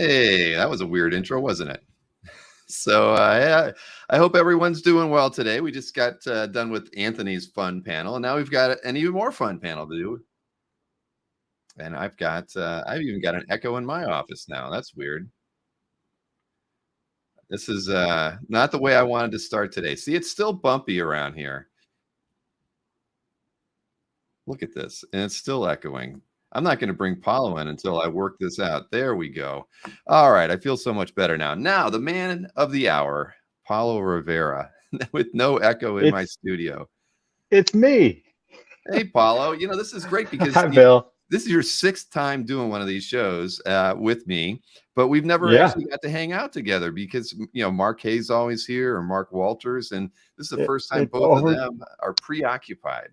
Hey, that was a weird intro, wasn't it? So, yeah, I hope everyone's doing well today. We just got done with Anthony's fun panel, and now we've got an even more fun panel to do. And I've even got an echo in my office now. That's weird. This is not the way I wanted to start today. See, it's still bumpy around here. Look at this, and it's still echoing. I'm not going to bring Paulo in until I work this out. There we go. All right, I feel so much better now. Now, the man of the hour, Paulo Rivera, with no echo in my It's studio. it's me. Hey, Paulo. This is great because Hi, Bill. this is your sixth time doing one of these shows with me, but we've never Yeah, actually got to hang out together because Mark Hayes always here or Mark Walters, and this is the it, first time it's both of over. them are preoccupied.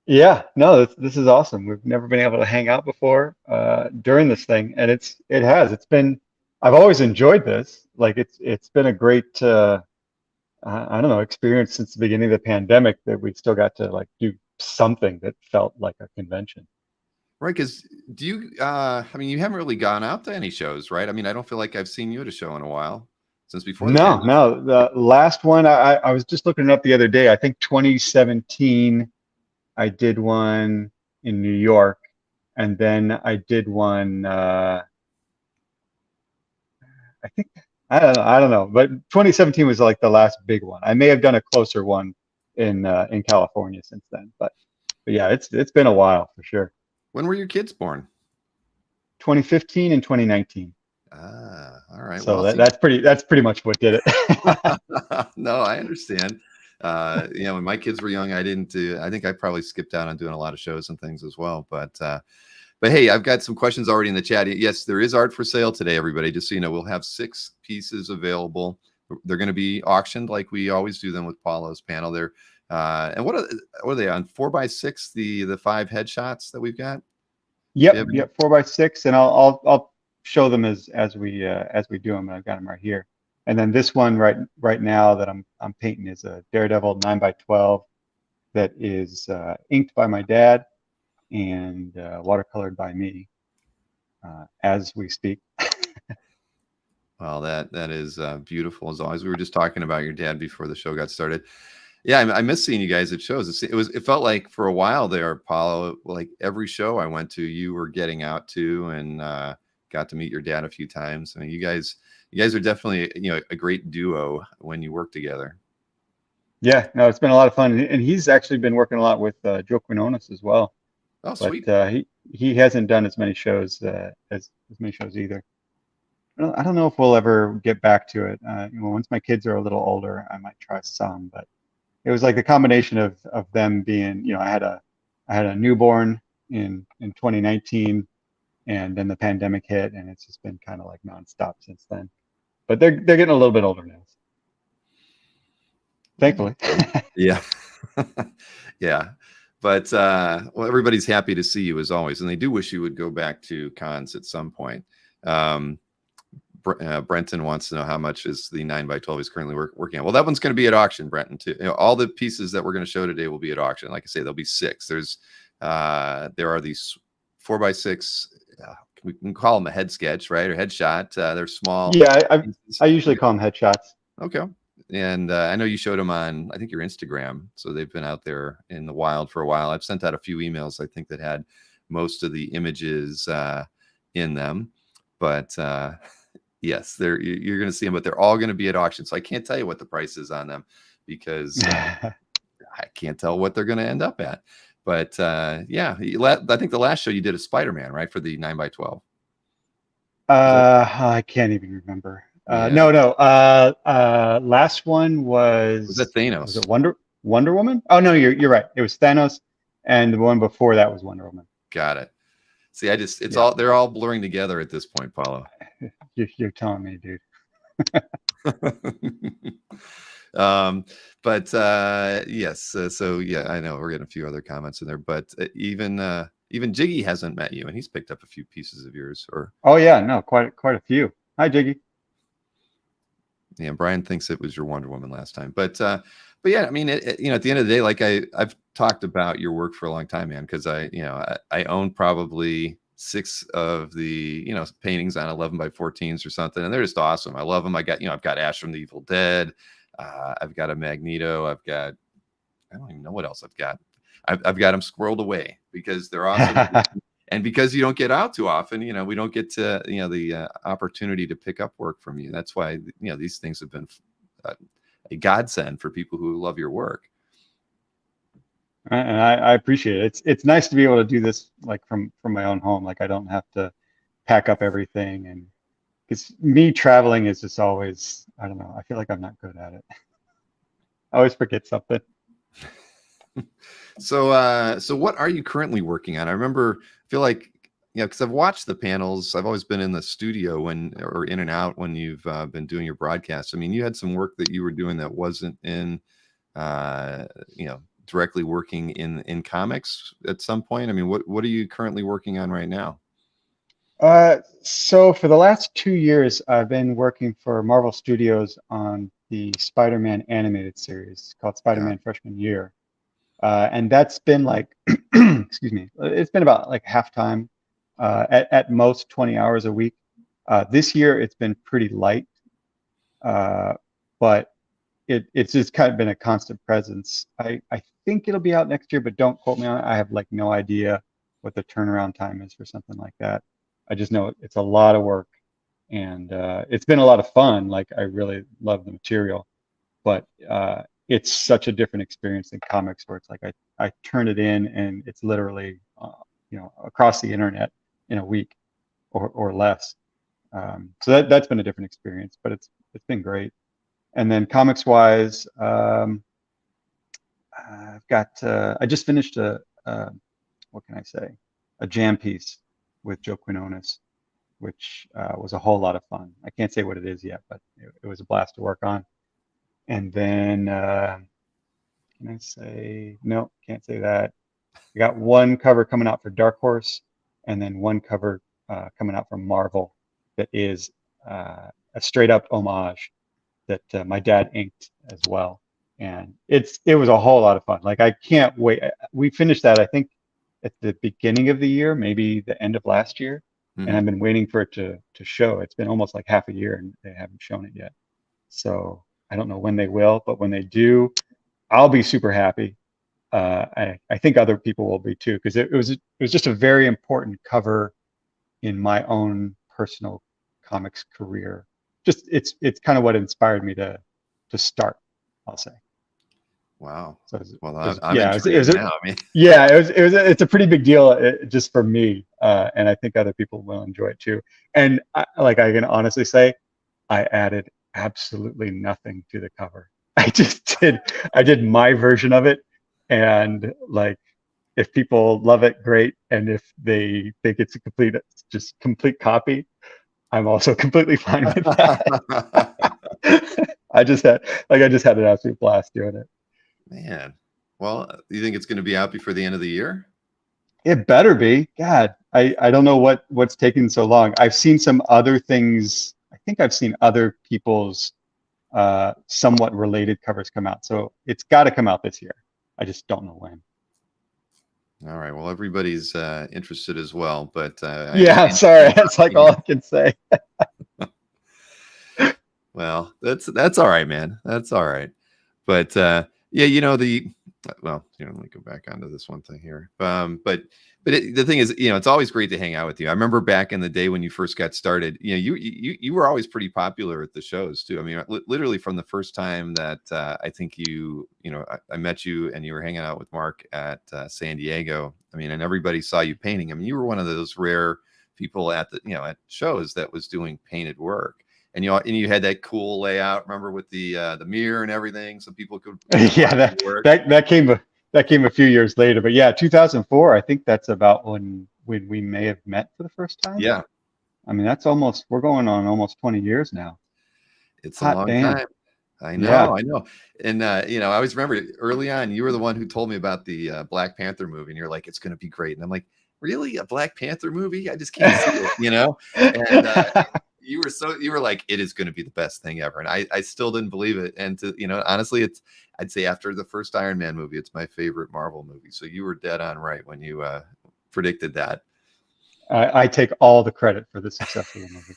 Yeah, no, this is awesome. We've never been able to hang out before during this thing, and it's been. I've always enjoyed this. Like it's been a great I don't know experience since the beginning of the pandemic that we still got to like do something that felt like a convention. Right, because do you? I mean, you haven't really gone out to any shows, right? I mean, I don't feel like I've seen you at a show in a while since before the No, pandemic. no. The last one I was just looking it up the other day. I think 2017 I did one in New York, and then I did one. I think I don't know, but 2017 was like the last big one. I may have done a closer one in California since then, but yeah, it's been a while for sure. When were your kids born? 2015 and 2019. All right. So Well, see, that's pretty much what did it. no, I understand. When my kids were young, I didn't do. I think I probably skipped out on doing a lot of shows and things as well. But hey, I've got some questions already in the chat. Yes, there is art for sale today, everybody. Just so you know, we'll have 6 pieces available. They're going to be auctioned like we always do them with Paulo's panel. And what are they on 4x6? The 5 headshots that we've got. Do you Yep, have any? yep, 4x6, and I'll show them as we do them. I've got them right here. And then this one right now that I'm painting is a Daredevil 9x12 that is inked by my dad and watercolored by me as we speak. Well, that is beautiful as always. We were just talking about your dad before the show got started. Yeah, I miss seeing you guys at shows. It felt like for a while there, Paulo, like every show I went to, you were getting out to and got to meet your dad a few times. I mean, you guys are definitely a great duo when you work together. Yeah, no, it's been a lot of fun, and he's actually been working a lot with Joe Quinones as well. Oh, But sweet. he hasn't done as many shows as many shows either. I don't know if we'll ever get back to it. Once my kids are a little older, I might try some. But it was like the combination of them being, I had a newborn in 2019, and then the pandemic hit, and it's just been kind of like nonstop since then. But they're getting a little bit older now, thankfully. Yeah. Yeah. But well, everybody's happy to see you as always, and they do wish you would go back to cons at some point. Um, Brenton wants to know how much is the 9x12 he's currently working on. Well, that one's going to be at auction, Brenton, too. All the pieces that we're going to show today will be at auction. Like I say, there'll be 6. There are these 4x6. We can call them a head sketch, right, or headshot. They're small Yeah, I pieces. I usually call them headshots. Okay. And I know you showed them on, I think, your Instagram. So they've been out there in the wild for a while. I've sent out a few emails, I think, that had most of the images in them. But yes, you're going to see them, but they're all going to be at auction. So I can't tell you what the price is on them because I can't tell what they're going to end up at. But yeah, I think the last show you did a Spider-Man, right, for the 9x12. I can't even remember. Yeah. No. Last one Was that was it Thanos? Wonder Woman? Oh no, you're right. It was Thanos, and the one before that was Wonder Woman. Got it. See, Yeah, they're all blurring together at this point, Paulo. you're telling me, dude. um, but yes, so yeah, I know we're getting a few other comments in there, but even Jiggy hasn't met you, and he's picked up a few pieces of yours. Or Oh yeah, no, quite a few. Hi, Jiggy. yeah, Brian thinks it was your Wonder Woman last time, but yeah, I mean, at the end of the day, like I've talked about your work for a long time, man, because I own probably 6 of the, paintings on 11 by 14s or something, and they're just awesome. I love them. I've got Ash from the Evil Dead. I've got a Magneto. I don't even know what else I've got. I've got them squirreled away because they're awesome. And because you don't get out too often, we don't get to, the opportunity to pick up work from you. That's why, these things have been a godsend for people who love your work. And I appreciate it. It's nice to be able to do this like from my own home. Like I don't have to pack up everything, and because me traveling is just always, I don't know, I feel like I'm not good at it. I always forget something. So what are you currently working on? I feel like, because I've watched the panels. I've always been in the studio or in and out when you've been doing your broadcasts. I mean, you had some work that you were doing that wasn't in, directly working in comics at some point. I mean, what are you currently working on right now? So for the last 2 years, I've been working for Marvel Studios on the Spider-Man animated series called Yeah. Spider-Man Freshman Year. And that's been like, excuse me, it's been about like half-time, at most 20 hours a week. This year it's been pretty light, but it's just kind of been a constant presence. I think it'll be out next year, but don't quote me on it. I have like no idea what the turnaround time is for something like that. I just know it's a lot of work, and it's been a lot of fun. Like I really love the material, but it's such a different experience than comics, where it's like I turn it in and it's literally across the internet in a week or less. So that's been a different experience, but it's been great. And then comics wise, I just finished what can I say, a jam piece with Joe Quinones, which was a whole lot of fun. I can't say what it is yet, but it was a blast to work on. And then can I say, no, can't say that. We got one cover coming out for Dark Horse, and then one cover coming out from Marvel that is a straight up homage that my dad inked as well. And it was a whole lot of fun. Like I can't wait. We finished that, I think, at the beginning of the year, maybe the end of last year. And I've been waiting for it to show. It's been almost like half a year and they haven't shown it yet. So I don't know when they will, but when they do, I'll be super happy. I think other people will be too, because it was just a very important cover in my own personal comics career. Just it's kind of what inspired me to start, I'll say. Wow. So Well, I'm yeah, intrigued now. I mean, yeah, it's a pretty big deal just for me, and I think other people will enjoy it too. And I can honestly say, I added absolutely nothing to the cover. I did my version of it, and like if people love it, great, and if they think it's a complete copy, I'm also completely fine with that. I just had an absolute blast doing it. man. Well, you think it's going to be out before the end of the year? It better be. God, I don't know what's taking so long. I've seen some other things. I think I've seen other people's somewhat related covers come out. So it's got to come out this year. I just don't know when. All right. Well, everybody's interested as well, but I Yeah, understand. sorry. That's like all I can say. Well, that's all right, man. That's all right. But yeah, let me go back onto this one thing here. But the thing is, it's always great to hang out with you. I remember back in the day when you first got started, you were always pretty popular at the shows too. I mean, literally from the first time that I think I met you and you were hanging out with Mark at San Diego. I mean, and everybody saw you painting. I mean, you were one of those rare people at at shows that was doing painted work. And you had that cool layout, remember, with the mirror and everything, so people could Yeah, watch your work. that came a few years later. But yeah, 2004. I think that's about when we may have met for the first time. Yeah, I mean, we're going on almost 20 years now. it's a Hot long damn. time. I Yeah. know, I know. And I always remember early on, you were the one who told me about the Black Panther movie, and you're like, "It's going to be great." And I'm like, "Really, a Black Panther movie? I just can't see it." And you were like, "It is going to be the best thing ever," and I still didn't believe it. And honestly, I'd say after the first Iron Man movie, it's my favorite Marvel movie. So you were dead on right when you predicted that. I take all the credit for the success of the movie.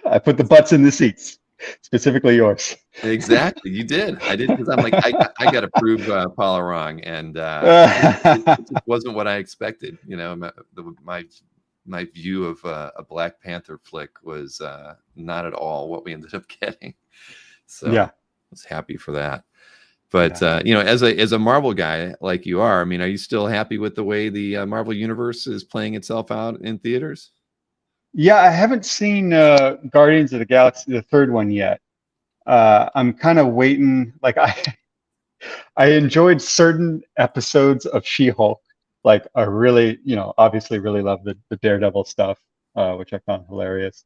I put the butts in the seats, specifically yours. Exactly, you did. I did because I'm like, I got to prove Paula wrong, and it just wasn't what I expected. You know, my view of a Black Panther flick was not at all what we ended up getting. So Yeah. I was happy for that. But Yeah. you know, as a Marvel guy like you are, I mean, are you still happy with the way the Marvel universe is playing itself out in theaters? Yeah, I haven't seen Guardians of the Galaxy, the third one yet. I'm kind of waiting. Like I enjoyed certain episodes of She-Hulk. Like I really, obviously really love the Daredevil stuff, which I found hilarious.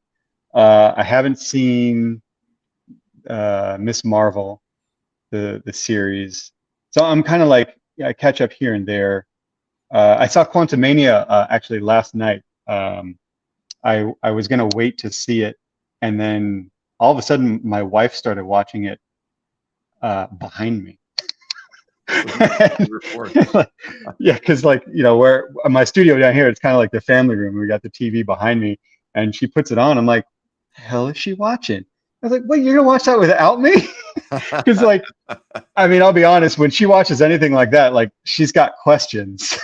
I haven't seen Miss Marvel, the series, so I'm kind of like, yeah, I catch up here and there. I saw Quantumania actually last night. I was gonna wait to see it, and then all of a sudden my wife started watching it behind me. Yeah, because like where my studio down here, it's kind of like the family room. We got the TV behind me, and she puts it on. I'm like, the hell is she watching? I was like, wait, you're gonna watch that without me? Because like, I mean, I'll be honest, when she watches anything like that, like she's got questions.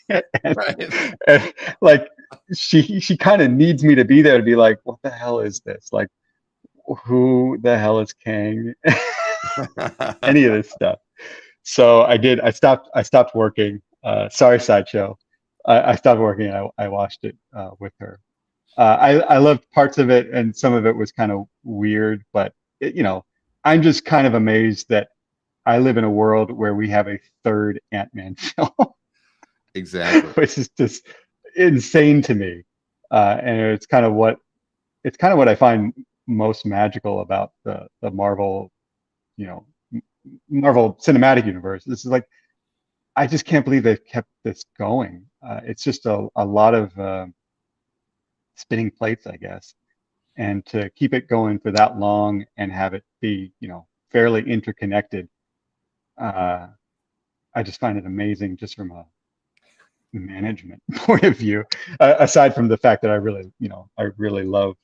and, Right. and like she kind of needs me to be there to be like, what the hell is this? Like, who the hell is Kang? Any of this stuff. So I did. I stopped working. Sorry, Sideshow. I stopped working. I watched it with her. I loved parts of it, and some of it was kind of weird. But I'm just kind of amazed that I live in a world where we have a third Ant-Man film, Exactly. which is just insane to me. And it's kind of what I find most magical about the Marvel, you know, Marvel Cinematic Universe. This is like, I just can't believe they've kept this going. It's just a lot of spinning plates, I guess, and to keep it going for that long and have it be, fairly interconnected. I just find it amazing, just from a management point of view. Aside from the fact that I really love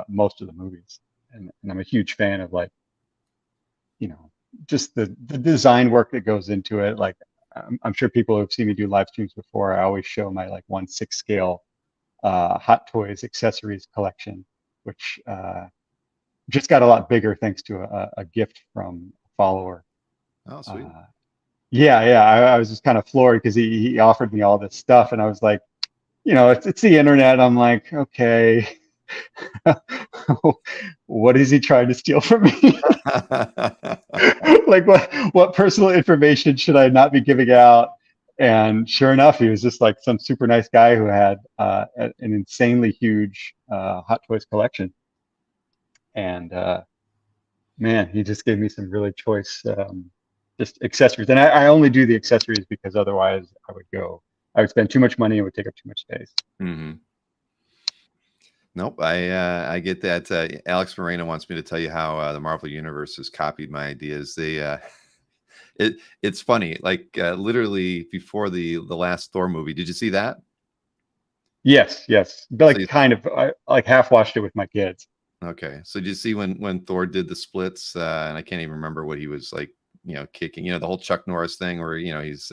most of the movies, and I'm a huge fan of, like, just the design work that goes into it. Like, I'm sure people who have seen me do live streams before, I always show my like 1/6 scale Hot Toys accessories collection, which just got a lot bigger thanks to a gift from a follower. Oh, sweet. Yeah. I was just kind of floored because he offered me all this stuff, and I was like, it's the internet. I'm like, okay, what is he trying to steal from me? Like, what personal information should I not be giving out? And sure enough, he was just like some super nice guy who had an insanely huge Hot Toys collection. And man, he just gave me some really choice just accessories. And I only do the accessories because otherwise I would spend too much money and it would take up too much space. Mm-hmm. Nope, I get that. Alex Moreno wants me to tell you how the Marvel Universe has copied my ideas. It's funny. Like literally before the last Thor movie. Did you see that? Yes. But So like, kind of, I like half watched it with my kids. okay. So did you see when Thor did the splits? And I can't even remember what he was like, kicking. The whole Chuck Norris thing where he's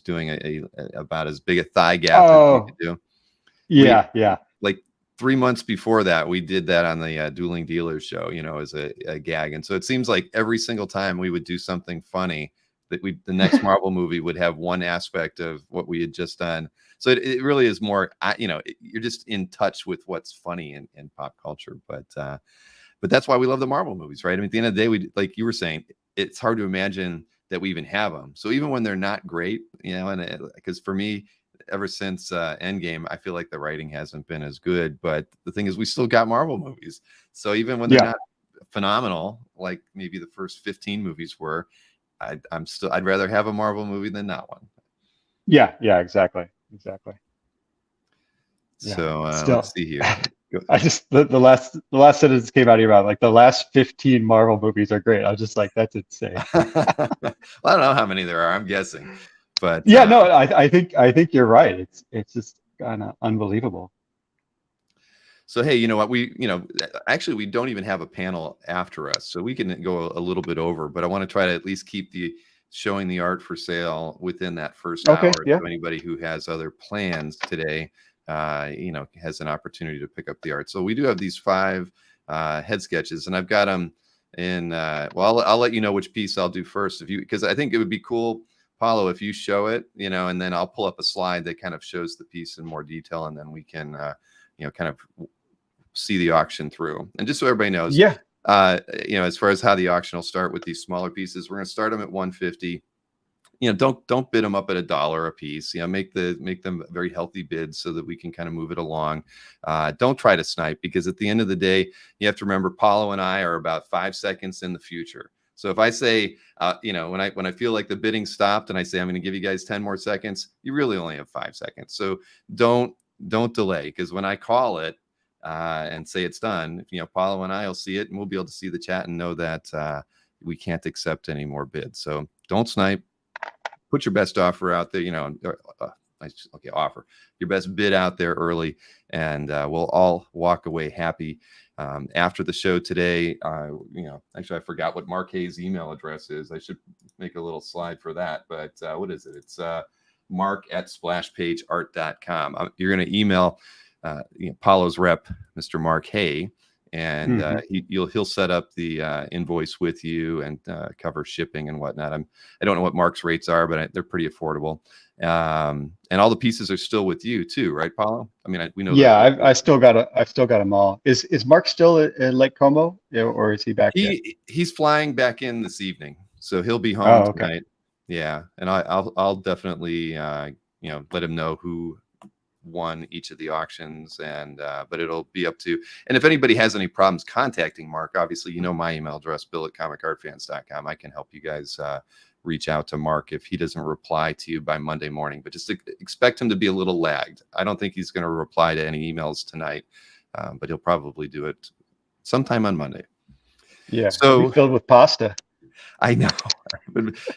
doing a about as big a thigh gap as he could do. Yeah. Like 3 months before that, we did that on the Dueling Dealers show, as a gag. And so it seems like every single time we would do something funny, that the next Marvel movie would have one aspect of what we had just done. So it really is more, you're just in touch with what's funny in pop culture. But that's why we love the Marvel movies, right? I mean, at the end of the day, like you were saying, it's hard to imagine that we even have them. So even when they're not great, and because for me, ever since Endgame, I feel like the writing hasn't been as good. But the thing is, we still got Marvel movies. So even when they're not phenomenal, like maybe the first 15 movies were, I'd rather have a Marvel movie than not one. Yeah, exactly. So Still, let's see here. I just the last sentence came out of your mouth, like the last 15 Marvel movies are great. I was just like, that's insane. Well, I don't know how many there are. I'm guessing But Yeah, no, I think you're right. It's just kind of unbelievable. so hey, you know what? Actually we don't even have a panel after us, so we can go a little bit over. But I want to try to at least keep the showing the art for sale within that first Okay, hour. yeah. So anybody who has other plans today, has an opportunity to pick up the art. So we do have these 5 head sketches, and I've got them in. Well, I'll let you know which piece I'll do first, if you, because I think it would be cool, Paulo, if you show it, and then I'll pull up a slide that kind of shows the piece in more detail, and then we can, kind of see the auction through. And just so everybody knows, Yeah. as far as how the auction will start with these smaller pieces, we're going to start them at 150. Don't bid them up at $1 a piece. Make them very healthy bids so that we can kind of move it along. Don't try to snipe, because at the end of the day, you have to remember Paulo and I are about 5 seconds in the future. So if I say, when I feel like the bidding stopped and I say I'm going to give you guys 10 more seconds, you really only have 5 seconds. So don't delay, because when I call it and say it's done, Paulo and I will see it, and we'll be able to see the chat and know that we can't accept any more bids. So don't snipe. Put your best offer out there, offer your best bid out there early, and we'll all walk away happy after the show today. Actually, I forgot what Mark Hayes' email address is. I should make a little slide for that, but what is it? It's mark@splashpageart.com. You're going to email Paulo's rep, Mr. Mark Hay, and he'll set up the invoice with you and cover shipping and whatnot. I don't know what Mark's rates are, but they're pretty affordable. And all the pieces are still with you too, right, Paulo? I mean, we know Yeah, that. I've still got them all. Is Mark still in Lake Como, or is he back yet? He's flying back in this evening, so he'll be home Oh, okay. tonight. Yeah, and I'll definitely let him know who won each of the auctions, and but it'll be up to, and if anybody has any problems contacting Mark, obviously my email address, bill@comicartfans.com. I can help you guys reach out to Mark if he doesn't reply to you by Monday morning, but just expect him to be a little lagged. I don't think he's going to reply to any emails tonight, but he'll probably do it sometime on Monday. Yeah, so filled with pasta. I know.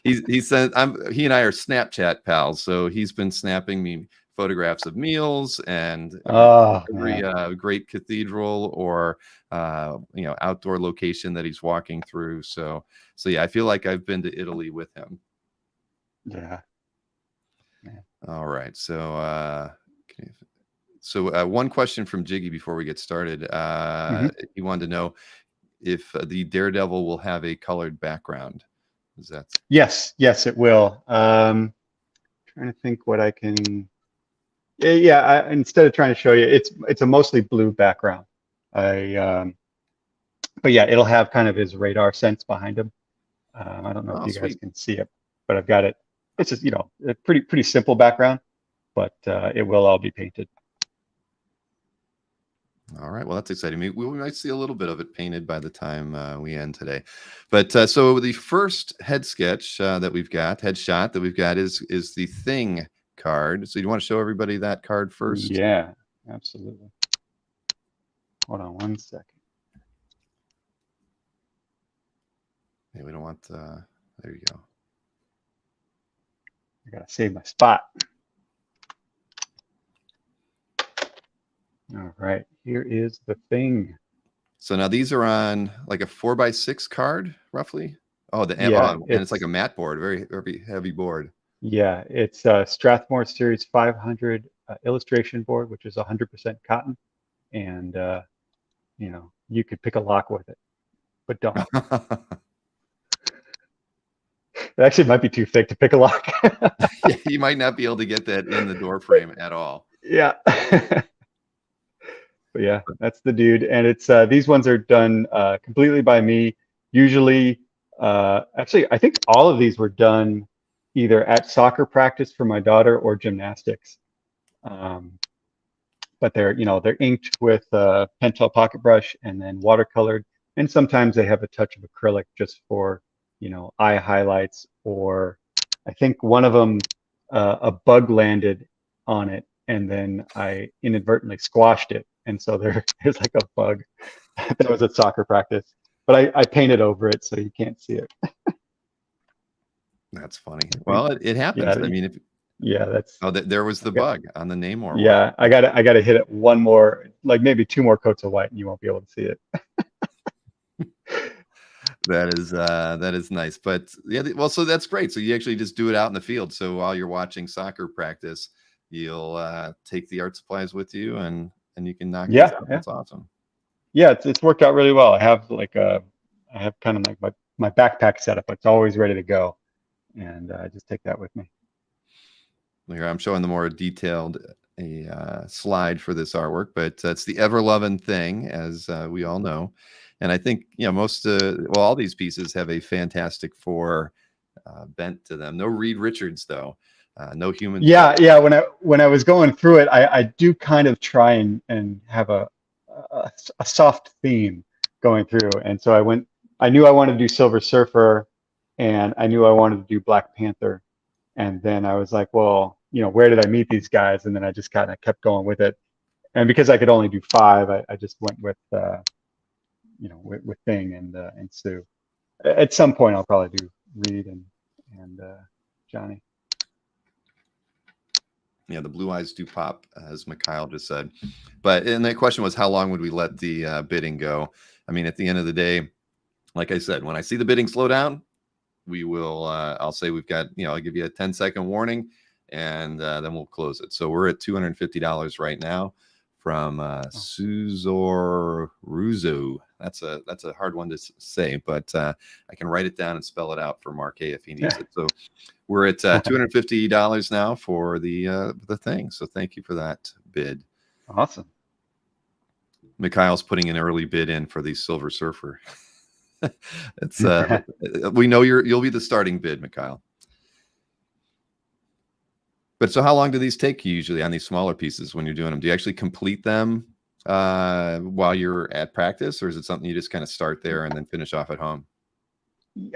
he said he and I are Snapchat pals, so he's been snapping me photographs of meals and every great cathedral or outdoor location that he's walking through. So yeah, I feel like I've been to Italy with him. Yeah. All right. So one question from Jiggy before we get started. He wanted to know if the Daredevil will have a colored background. Is that? Yes, it will. Trying to think what I can. Yeah, instead of trying to show you, it's a mostly blue background. But yeah, it'll have kind of his radar sense behind him. I don't know if you guys can see it, but I've got it. It's just a pretty simple background, but it will all be painted. All right. Well, that's exciting. We might see a little bit of it painted by the time we end today. But so the first headshot that we've got is the Thing card. So you want to show everybody that card first? Yeah, absolutely. Hold on one second. Yeah, we don't want there you go. I gotta save my spot. All right, here is the Thing. So now these are on like a 4x6 card, roughly. Oh, and it's like a matte board, very, very heavy board. Yeah, it's Strathmore Series 500 illustration board, which is 100% cotton, and you could pick a lock with it, but don't. It actually might be too thick to pick a lock. Yeah, you might not be able to get that in the door frame at all. Yeah. But yeah, that's the dude, and it's these ones are done completely by me. Usually, actually, I think all of these were done either at soccer practice for my daughter or gymnastics. But they're inked with Pentel pocket brush and then watercolored, and sometimes they have a touch of acrylic just for eye highlights, or I think one of them a bug landed on it and then I inadvertently squashed it, and so there's like a bug that was at soccer practice, but I painted over it so you can't see it. That's funny. I think, Well, it happens. yeah, I mean, if yeah, that's, there was the I got, bug on the Namor one. yeah, I gotta hit it one more, like maybe two more coats of white, and you won't be able to see it. That is nice. But yeah, well, so that's great. So you actually just do it out in the field. So while you're watching soccer practice, you'll take the art supplies with you, and you can knock these Yeah, out. yeah, That's awesome. yeah. It's worked out really well. I have kind of like my backpack setup. It's always ready to go, and I just take that with me. Here I'm showing the more detailed slide for this artwork, but it's the ever loving thing, as we all know. And I think most well, all these pieces have a Fantastic Four bent to them. No Reed Richards though. No Human Torch. Yeah, yeah. When I was going through it, I do kind of try and have a soft theme going through, and so I knew I wanted to do Silver Surfer, and I knew I wanted to do Black Panther, and then I was like, well, where did I meet these guys? And then I just kind of kept going with it, and because I could only do five, I just went with with Thing and Sue. At some point, I'll probably do Reed and Johnny. Yeah, the blue eyes do pop, as Mikhail just said. And the question was, how long would we let the bidding go? I mean, at the end of the day, like I said, when I see the bidding slow down, we will. I'll say we've got. I'll give you a 10-second warning, and then we'll close it. So we're at $250 right now from Suzor Ruzo. That's a hard one to say, but I can write it down and spell it out for Mark A if he needs it. So we're at $250 now for the thing. So thank you for that bid. Awesome. Mikhail's putting an early bid in for the Silver Surfer. It's we know you'll be the starting bid, Mikhail. But so how long do these take you usually on these smaller pieces when you're doing them? Do you actually complete them while you're at practice, or is it something you just kind of start there and then finish off at home?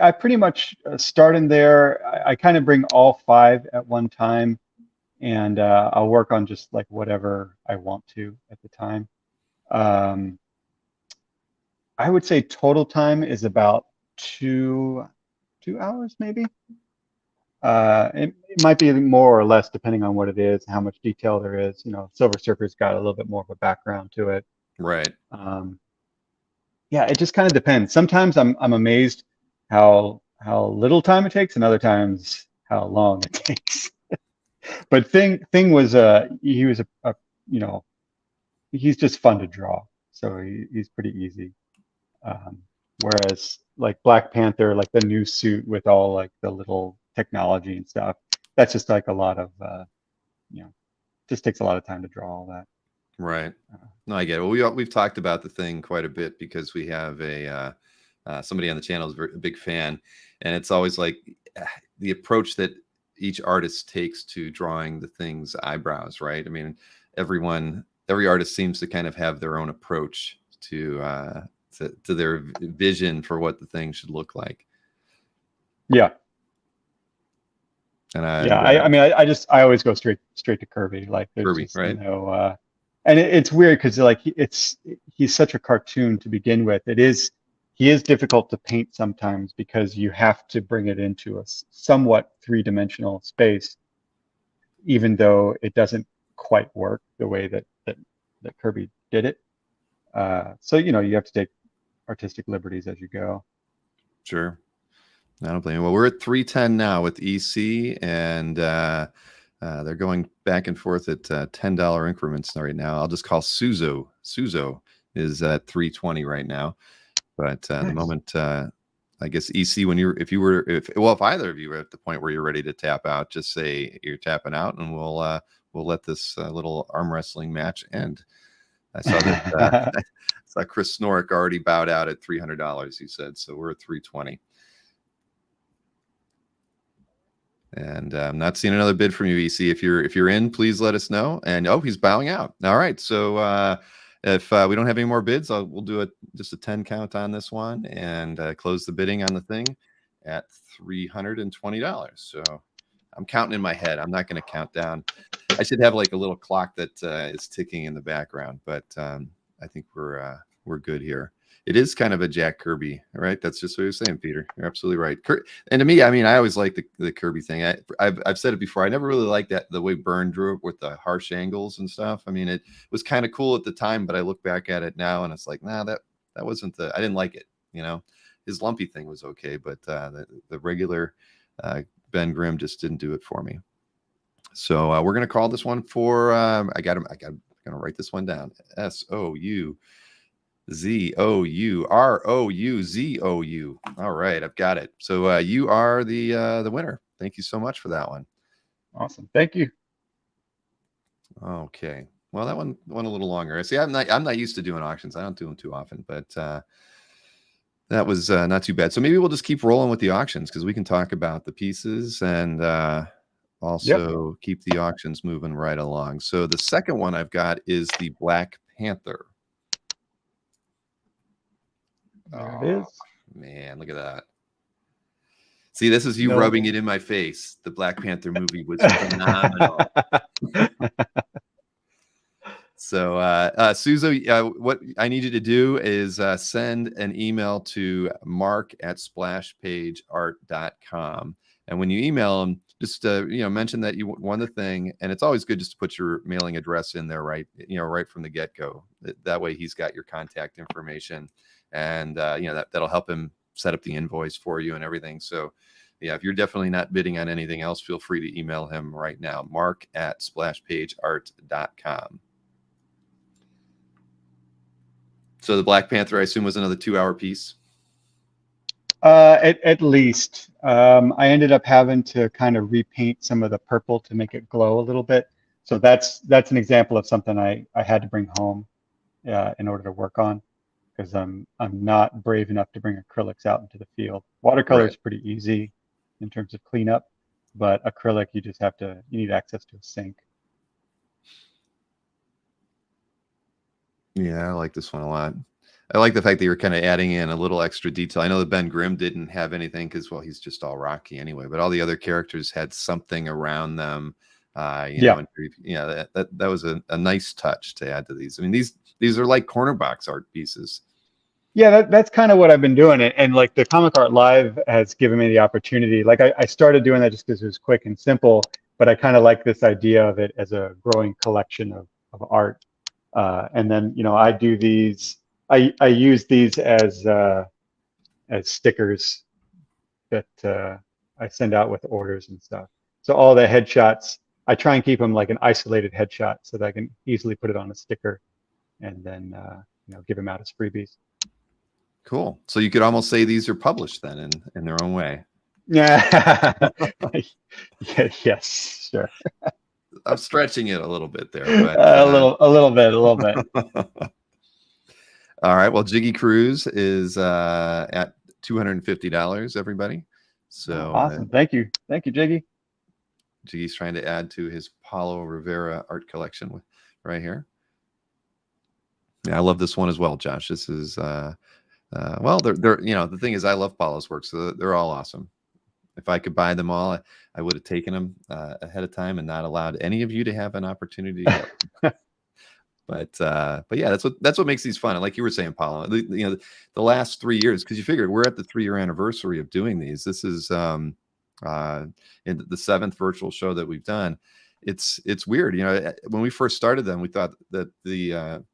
I pretty much start in there. I kind of bring all five at one time, and I'll work on just like whatever I want to at the time. I would say total time is about 2 hours, maybe. It might be more or less depending on what it is, how much detail there is. Silver Surfer's got a little bit more of a background to it. Right. Yeah, it just kind of depends. Sometimes I'm amazed how little time it takes, and other times how long it takes. But Thing was he was a he's just fun to draw, so he's pretty easy. Whereas like Black Panther, like the new suit with all like the little technology and stuff, that's just like a lot of just takes a lot of time to draw all that. Right. No, I get it. Well, we've talked about the Thing quite a bit because we have somebody on the channel is a big fan, and it's always like the approach that each artist takes to drawing the Thing's eyebrows, right? I mean, every artist seems to kind of have their own approach to their vision for what the Thing should look like. Yeah. And I mean, I always go straight to Kirby. Like there's Kirby, just, right? And it's weird because like he's such a cartoon to begin with. He is difficult to paint sometimes because you have to bring it into a somewhat three-dimensional space, even though it doesn't quite work the way that Kirby did it. So you have to take artistic liberties as you go. Sure. I don't blame you. Well, we're at 310 now with EC, and they're going back and forth at $10 increments right now. I'll just call Suzo. Suzo is at 320 right now. But Nice. The moment, I guess EC, if either of you are at the point where you're ready to tap out, just say you're tapping out, and we'll let this little arm wrestling match end. I saw that. I saw Chris Snorrick already bowed out at $300. He said so. We're at 320. And I'm not seeing another bid from you, EC. If you're in, please let us know. And he's bowing out. All right. So if we don't have any more bids, we'll do just a 10 count on this one and close the bidding on the Thing at $320. So I'm counting in my head. I'm not going to count down. I should have like a little clock that is ticking in the background, but I think we're good here. it is kind of a Jack Kirby, right? That's just what you're saying, Peter. You're absolutely right. And to me, I mean, I always like the Kirby thing. I've said it before. I never really liked that the way Byrne drew it with the harsh angles and stuff. I mean, it was kind of cool at the time, but I look back at it now and it's like, nah, that wasn't I didn't like it. You know, his lumpy thing was okay, but the regular Ben Grimm just didn't do it for me. So we're gonna call this one for. I'm gonna write this one down. SOUZOUROUZOU. All right, I've got it. So you are the winner. Thank you so much for that one. Awesome. Thank you. Okay. Well, that one went a little longer. See, I'm not used to doing auctions. I don't do them too often, but that was not too bad. So maybe we'll just keep rolling with the auctions because we can talk about the pieces and also keep the auctions moving right along. So the second one I've got is the Black Panther. There it is. Man, look at that. See, this is you rubbing it in my face. The Black Panther movie was phenomenal. So, Suzo, what I need you to do is send an email to mark@splashpageart.com. And when you email him, just mention that you won the thing. And it's always good just to put your mailing address in there, right from the get-go. That way he's got your contact information, and that'll help him set up the invoice for you and everything. So yeah, if you're definitely not bidding on anything else, feel free to email him right now, mark@splashpageart.com. So the Black Panther, I assume, was another 2-hour piece. At least. I ended up having to kind of repaint some of the purple to make it glow a little bit. So that's an example of something I had to bring home in order to work on, because I'm not brave enough to bring acrylics out into the field. Watercolor is pretty easy in terms of cleanup, but acrylic you need access to a sink. Yeah, I like this one a lot. I like the fact that you're kind of adding in a little extra detail. I know that Ben Grimm didn't have anything because, well, he's just all rocky anyway, but all the other characters had something around them. That was a nice touch to add to these. I mean, these are like corner box art pieces. Yeah, that's kind of what I've been doing. And like the Comic Art Live has given me the opportunity. Like I started doing that just because it was quick and simple, but I kind of like this idea of it as a growing collection of art. And then, I do these, I use these as stickers that I send out with orders and stuff. So all the headshots, I try and keep them like an isolated headshot so that I can easily put it on a sticker and then, give them out as freebies. Cool. So you could almost say these are published then in their own way. Yeah. Yes, sure. I'm stretching it a little bit there, but a little bit. All right. Well, Jiggy Cruz is at $250, everybody. So awesome. Thank you, Jiggy. Jiggy's trying to add to his Paolo Rivera art collection right here. Yeah, I love this one as well, Josh. This is they're the thing is I love Paolo's work, so they're all awesome. If I could buy them all, I would have taken them ahead of time and not allowed any of you to have an opportunity to get them. But yeah, that's what makes these fun. And like you were saying, Paolo, the last 3 years, because you figured we're at the 3-year anniversary of doing these. This is in the 7th virtual show that we've done. It's weird, when we first started them, we thought that the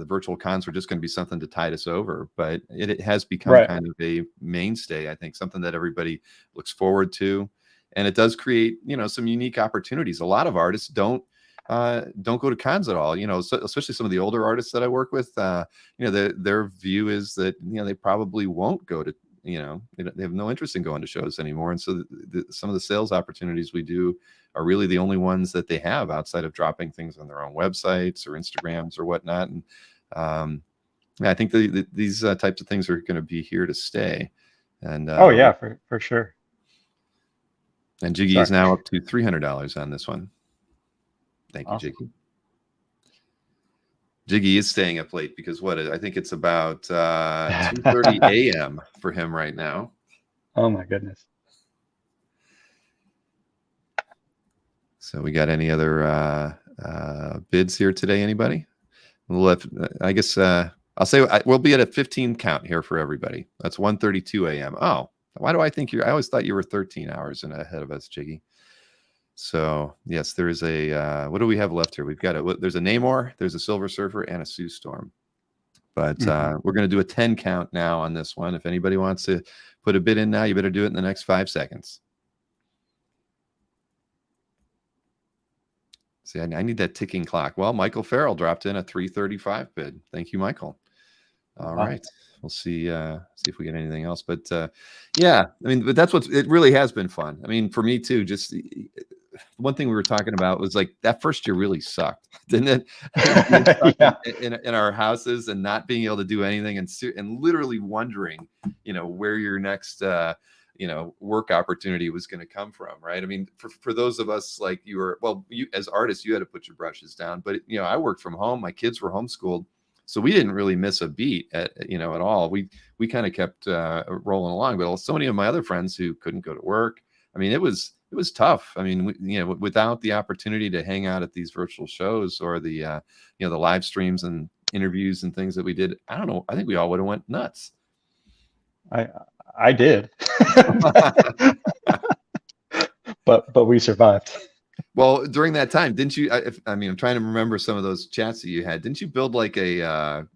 virtual cons were just going to be something to tide us over, but it has become kind of a mainstay. I think something that everybody looks forward to, and it does create some unique opportunities. A lot of artists don't go to cons at all, especially some of the older artists that I work with. Their view is that they probably won't go to they have no interest in going to shows anymore, and so some of the sales opportunities we do are really the only ones that they have outside of dropping things on their own websites or Instagrams or whatnot. And I think these types of things are going to be here to stay. And yeah, for sure. And Jiggy is now up to $300 on this one. Thank you, Jiggy. Jiggy is staying up late because I think it's about 2:30 a.m. for him right now. Oh my goodness. So we got any other bids here today? Anybody? I guess I'll say we'll be at a 15 count here for everybody. That's 1:32 a.m. Oh, why do I think I always thought you were 13 hours ahead of us, Jiggy. So yes, there is a, what do we have left here? We've got there's a Namor, there's a Silver Surfer, and a Sue Storm. But we're going to do a 10 count now on this one. If anybody wants to put a bid in now, you better do it in the next 5 seconds. See, I need that ticking clock. Well, Michael Farrell dropped in a 335 bid. Thank you, Michael. All right. We'll see if we get anything else. But yeah, I mean, but that's it really has been fun. I mean, for me too, just one thing we were talking about was like that first year really sucked, didn't it? Yeah. in our houses and not being able to do anything and literally wondering, where your next work opportunity was going to come from, right? I mean, for those of us like you as artists, you had to put your brushes down, but I worked from home. My kids were homeschooled, so we didn't really miss a beat at all. We kind of kept rolling along. But so many of my other friends who couldn't go to work, I mean, it was tough. I mean, without the opportunity to hang out at these virtual shows or the the live streams and interviews and things that we did, I don't know. I think we all would have went nuts. I did, but we survived. Well, during that time, didn't you? I'm trying to remember some of those chats that you had. Didn't you build like a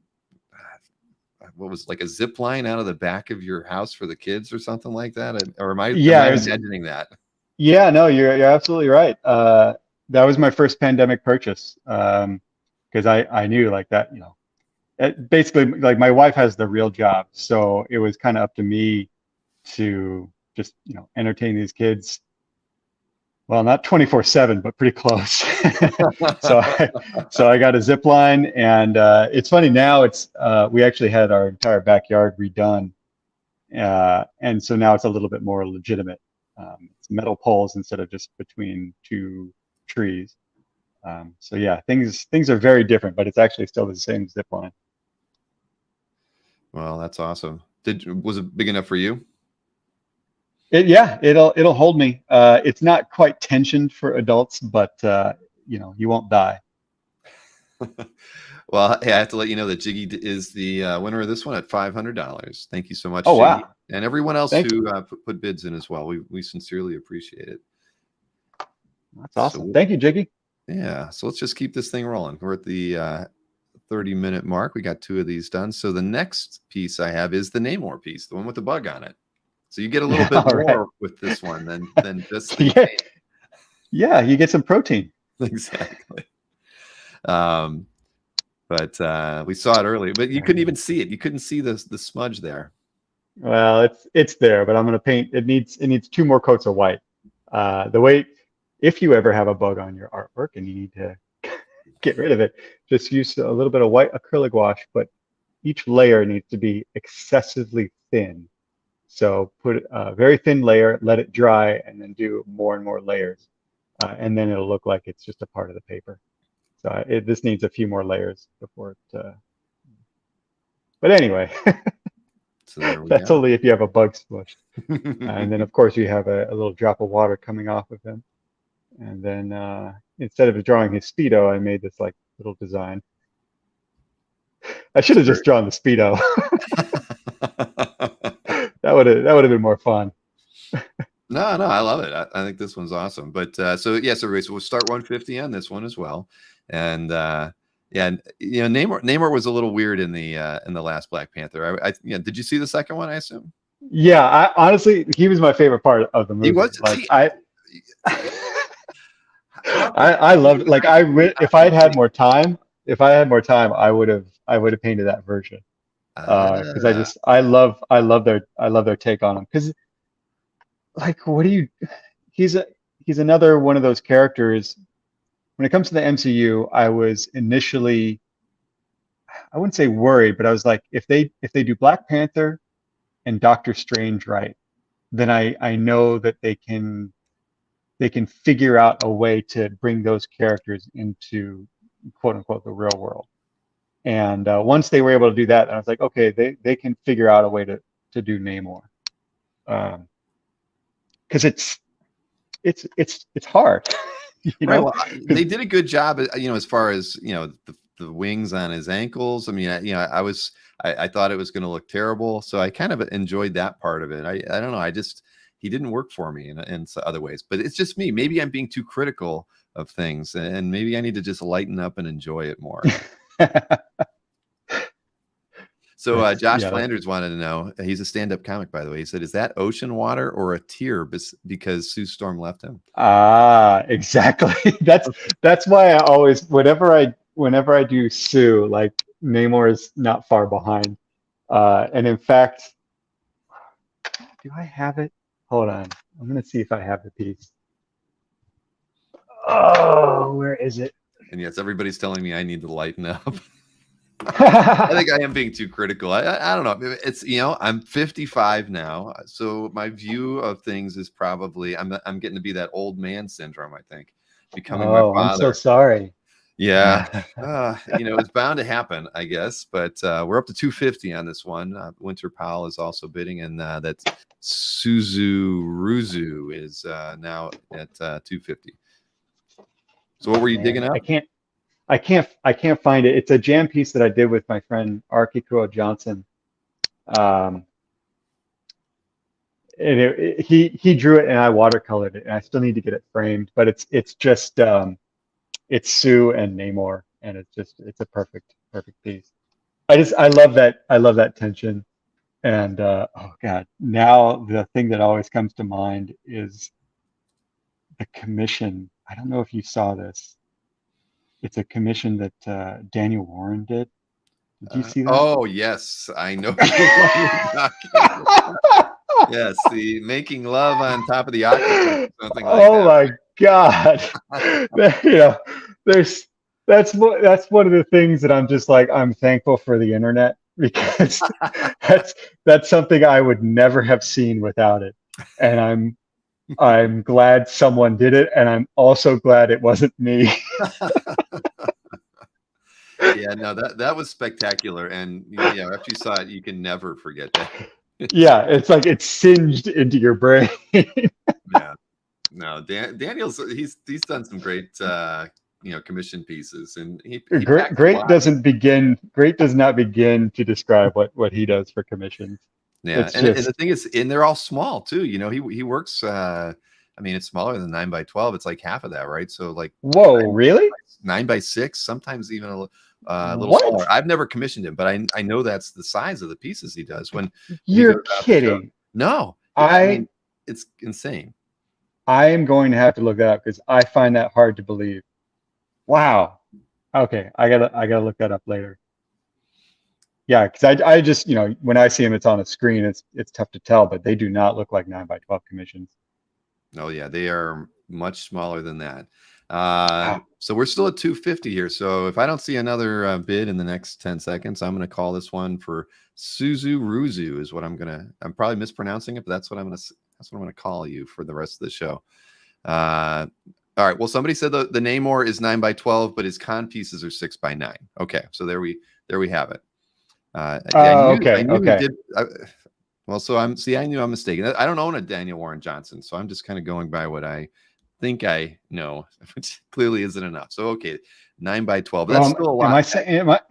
what was like a zip line out of the back of your house for the kids or something like that? Or am I imagining that? Yeah, no, you're absolutely right. That was my first pandemic purchase, because I knew like that, basically like my wife has the real job, so it was kind of up to me to just entertain these kids. Well, not 24/7, but pretty close. So I got a zip line, and it's funny now. We actually had our entire backyard redone, and so now it's a little bit more legitimate. It's metal poles instead of just between 2 trees. So yeah, things are very different, but it's actually still the same zip line. Well, that's awesome. Was it big enough for you? It'll hold me. It's not quite tensioned for adults, but you won't die. Well, hey, I have to let you know that Jiggy is the winner of this one at $500. Thank you so much, Oh, Jiggy. wow. And everyone else who put bids in as well. We sincerely appreciate it. That's awesome. Thank you, Jiggy. Yeah. So let's just keep this thing rolling. We're at the 30-minute mark. We got 2 of these done. So the next piece I have is the Namor piece, the one with the bug on it. So you get a little bit more with this one than just the yeah, you get some protein. Exactly. But we saw it earlier, but you couldn't even see it. You couldn't see the smudge there. Well, it's there, but I'm going to paint. It needs 2 more coats of white. If you ever have a bug on your artwork and you need to get rid of it, just use a little bit of white acrylic wash, but each layer needs to be excessively thin. So put a very thin layer, let it dry, and then do more and more layers. And then it'll look like it's just a part of the paper. So this needs a few more layers before it. But anyway, so that's only if you have a bug smushed. And then, of course, you have a little drop of water coming off of him. And then instead of drawing his Speedo, I made this like little design. I should have just drawn the Speedo. That would have been more fun. No, I love it. I think this one's awesome. But so we'll start 150 on this one as well. And Namor was a little weird in the last Black Panther. Did you see the second one? I assume. Yeah, honestly, he was my favorite part of the movie. He was. Like I loved it. Like if I had more time, I would have painted that version. Because I love their take on him. Because like, he's another one of those characters. When it comes to the MCU, I was initially, I wouldn't say worried, but I was like, if they do Black Panther and Doctor Strange right, then I know that they can figure out a way to bring those characters into quote unquote the real world. And once they were able to do that, I was like, okay, they can figure out a way to do Namor, because it's hard. Right. Well, they did a good job, as far as the the wings on his ankles. I mean, I thought it was going to look terrible, so I kind of enjoyed that part of it. I don't know. He didn't work for me in other ways, but it's just me. Maybe I'm being too critical of things, and maybe I need to just lighten up and enjoy it more. So Josh Flanders wanted to know, he's a stand-up comic, by the way. He said, is that ocean water or a tear because Sue Storm left him? Exactly. That's why I always, whenever I do Sue, like Namor is not far behind. And in fact, do I have it? Hold on. I'm going to see if I have the piece. Oh, where is it? And yes, everybody's telling me I need to lighten up. I think I am being too critical. I don't know. It's, I'm 55 now, so my view of things is probably I'm getting to be that old man syndrome. I think becoming my father. I'm so sorry. Yeah, it's bound to happen, I guess. But we're up to 250 on this one. Winter Powell is also bidding, and that's Suzu is now at 250. So what were you digging up? I can't find it. It's a jam piece that I did with my friend Archie Crow Johnson. And he drew it and I watercolored it, and I still need to get it framed, but it's just it's Sue and Namor, and it's a perfect piece. I love that tension. And oh God, now the thing that always comes to mind is the commission. I don't know if you saw this. It's a commission that Daniel Warren did. Did you see that? Oh yes, I know. Yes, the making love on top of the octopus, something like that. Oh my God! That's one of the things that I'm just like, I'm thankful for the internet, because that's something I would never have seen without it, and I'm glad someone did it, and I'm also glad it wasn't me. Yeah, no, that was spectacular, and after you saw it, you can never forget that. Yeah, it's like it's singed into your brain. Yeah, no, Daniel's he's done some great commission pieces, and great does not begin to describe what he does for commissions. Yeah, and the thing is, and they're all small too. He works. I mean, it's smaller than 9x12. It's like half of that, right? So like, whoa, really? 9x6, sometimes even a little smaller. I've never commissioned him, but I know that's the size of the pieces he does. When you're kidding? No, I mean, it's insane. I am going to have to look that up, because I find that hard to believe. Wow. Okay, I gotta look that up later. Yeah, because I just, when I see them, it's on a screen. It's tough to tell, but they do not look like 9x12 commissions. Oh yeah, they are much smaller than that. Wow. So we're still at 250 here. So if I don't see another bid in the next 10 seconds, I'm going to call this one for Suzu Ruzu is what I'm probably mispronouncing it, but that's what I'm going to call you for the rest of the show. All right. Well, somebody said the Namor is 9x12, but his con pieces are 6x9. Okay. So there we have it. Okay. Well, so I knew I'm mistaken. I don't own a Daniel Warren Johnson, so I'm just kind of going by what I think I know, which clearly isn't enough. So, okay, 9x12. That's still a lot.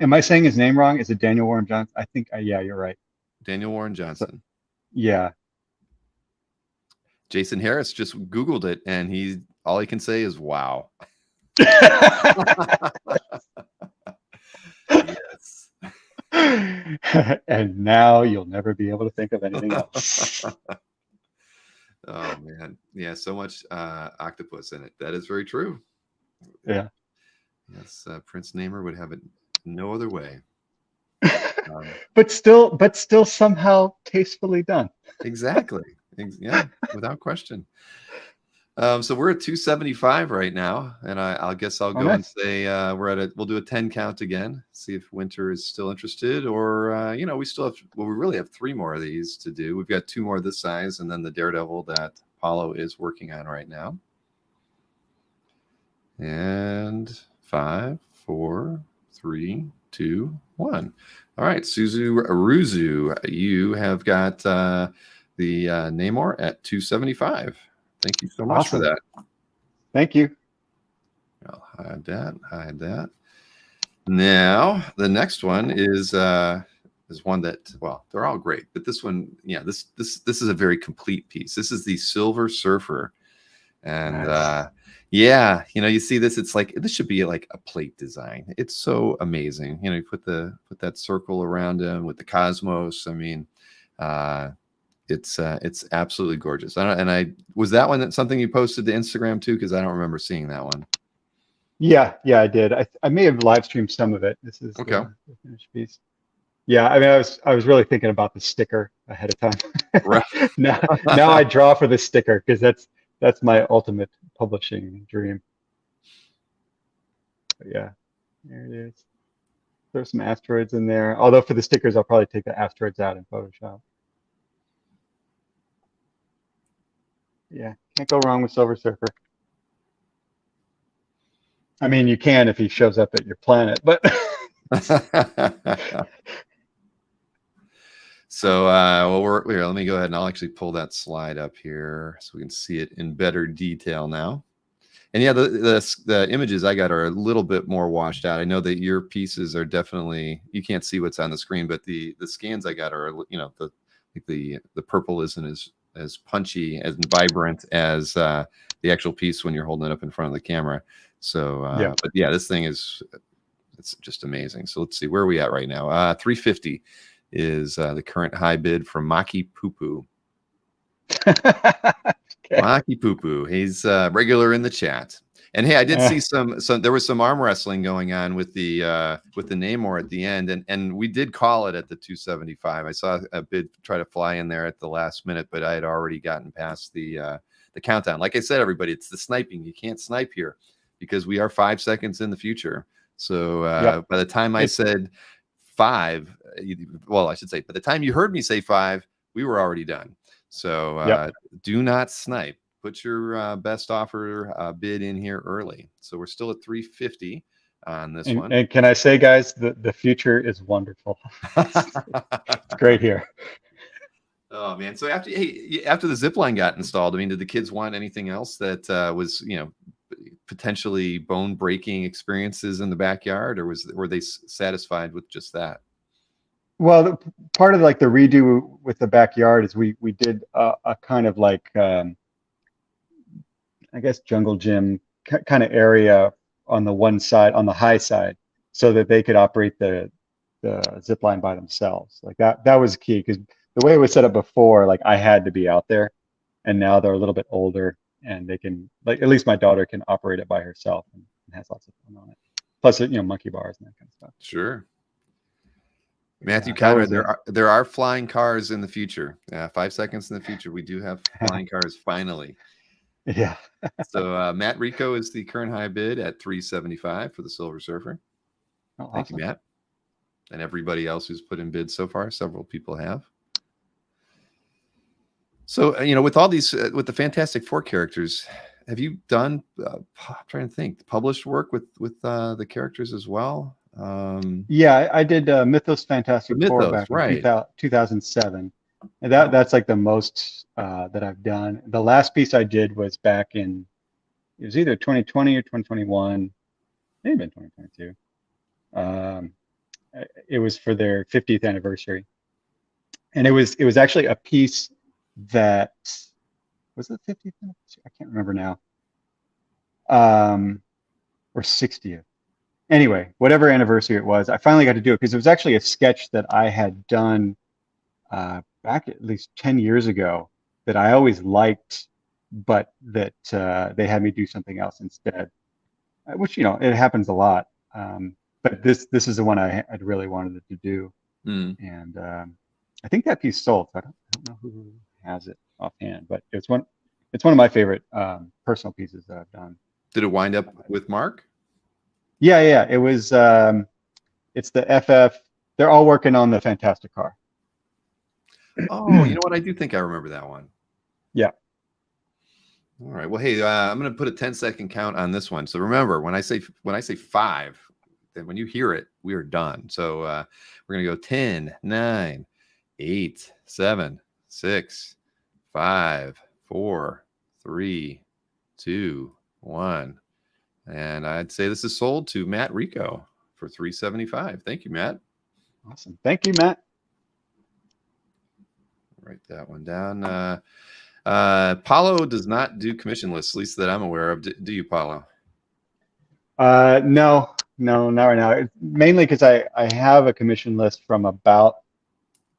Am I saying his name wrong? Is it Daniel Warren Johnson? I think, yeah, you're right. Daniel Warren Johnson. Yeah. Jason Harris just Googled it, and all he can say is, wow. Yes. And now you'll never be able to think of anything else. Oh man, yeah, so much octopus in it. That is very true. Yeah. Yes, Prince Namor would have it no other way. But still somehow tastefully done. Exactly. Yeah, without question. So we're at 275 right now, and I guess I'll go and say we'll do a 10 count again, see if Winter is still interested, or we really have 3 more of these to do. We've got 2 more this size, and then the Daredevil that Paolo is working on right now. And 5, 4, 3, 2, 1. All right, Suzu Ruzu, you have got the Namor at 275. Thank you so much for that. Thank you. I'll hide that. Now the next one is one that, well, they're all great, but this one, yeah, this is a very complete piece. This is the Silver Surfer, and Nice. yeah, you see this, it's like this should be like a plate design. It's so amazing. You put that circle around him with the cosmos. I mean, uh, it's absolutely gorgeous. I was that one something you posted to Instagram too, because I don't remember seeing that one. Yeah, I did. I may have live streamed some of it. This is Okay. the finished piece. Yeah, I mean, I was really thinking about the sticker ahead of time. Right. Now I draw for the sticker because that's my ultimate publishing dream. But yeah, there it is. There's some asteroids in there. Although for the stickers, I'll probably take the asteroids out in Photoshop. Yeah, can't go wrong with Silver Surfer. I mean, you can if he shows up at your planet, but So, well, here, let me go ahead and I'll actually pull that slide up here so we can see it in better detail now. And yeah, the images I got are a little bit more washed out. I know that your pieces are definitely, you can't see what's on the screen, but the scans I got are, the purple isn't as punchy and vibrant as the actual piece when you're holding it up in front of the camera. So, yeah. but yeah, this thing it's just amazing. So let's see, where are we at right now? 350 is the current high bid from Maki Poo Poo. Okay. Maki Poo Poo. He's regular in the chat. And hey, I did see some there was some arm wrestling going on with the Namor at the end, and we did call it at the 275. I saw a bid try to fly in there at the last minute, but I had already gotten past the countdown. Like I said, everybody, it's the sniping. You can't snipe here because we are 5 seconds in the future. So Yep. by the time I said 5, well, I should say by the time you heard me say 5, we were already done. So Yep. do not snipe. Put your best offer bid in here early. So we're still at 350 on this one. And can I say, guys, the future is wonderful. It's great here. Oh man! So after the zip line got installed, I mean, did the kids want anything else that was potentially bone breaking experiences in the backyard, or were they satisfied with just that? Well, part of like the redo with the backyard is we did a kind of like I guess jungle gym kind of area on the one side, on the high side, so that they could operate the zip line by themselves. Like that was key because the way it was set up before, like I had to be out there, and now they're a little bit older and they can, like, at least my daughter can operate it by herself and has lots of fun on it. Plus, monkey bars and that kind of stuff. Sure. Matthew That Conrad, was it. there are flying cars in the future. 5 seconds in the future, we do have flying cars finally. Yeah. So Matt Rico is the current high bid at 375 for the Silver Surfer. Oh, Thank you, awesome. Matt. And everybody else who's put in bids so far, several people have. So, with all these, with the Fantastic Four characters, have you done, I'm trying to think, published work with the characters as well? Yeah, I did Mythos The Fantastic Four Mythos, back in right. 2007. And Oh, that's like the most that I've done. The last piece I did was back in, it was either 2020 or 2021, maybe in 2022. It was for their 50th anniversary. And it was actually a piece that was it 50th anniversary? I can't remember now. Or 60th. Anyway, whatever anniversary it was, I finally got to do it because it was actually a sketch that I had done back at least 10 years ago that I always liked, but that they had me do something else instead, which, it happens a lot. But this is the one I'd really wanted to do. And I think that piece sold. So I don't know who has it offhand, but it's one of my favorite personal pieces that I've done. did it wind up with Mark? Yeah. It was it's the FF. They're all working on the Fantastic Car. Oh, you know what? I do think I remember that one. Yeah. All right. Well, hey, I'm going to put a 10-second count on this one. So remember, when I say 5, then when you hear it, we are done. So we're going to go 10, 9, 8, 7, 6, 5, 4, 3, 2, 1. And I'd say this is sold to Matt Rico for $375. Thank you, Matt. Awesome. Thank you, Matt. Write that one down. Paolo does not do commission lists, at least that I'm aware of. Do you, Paolo? No, not right now. It's mainly because I have a commission list from about,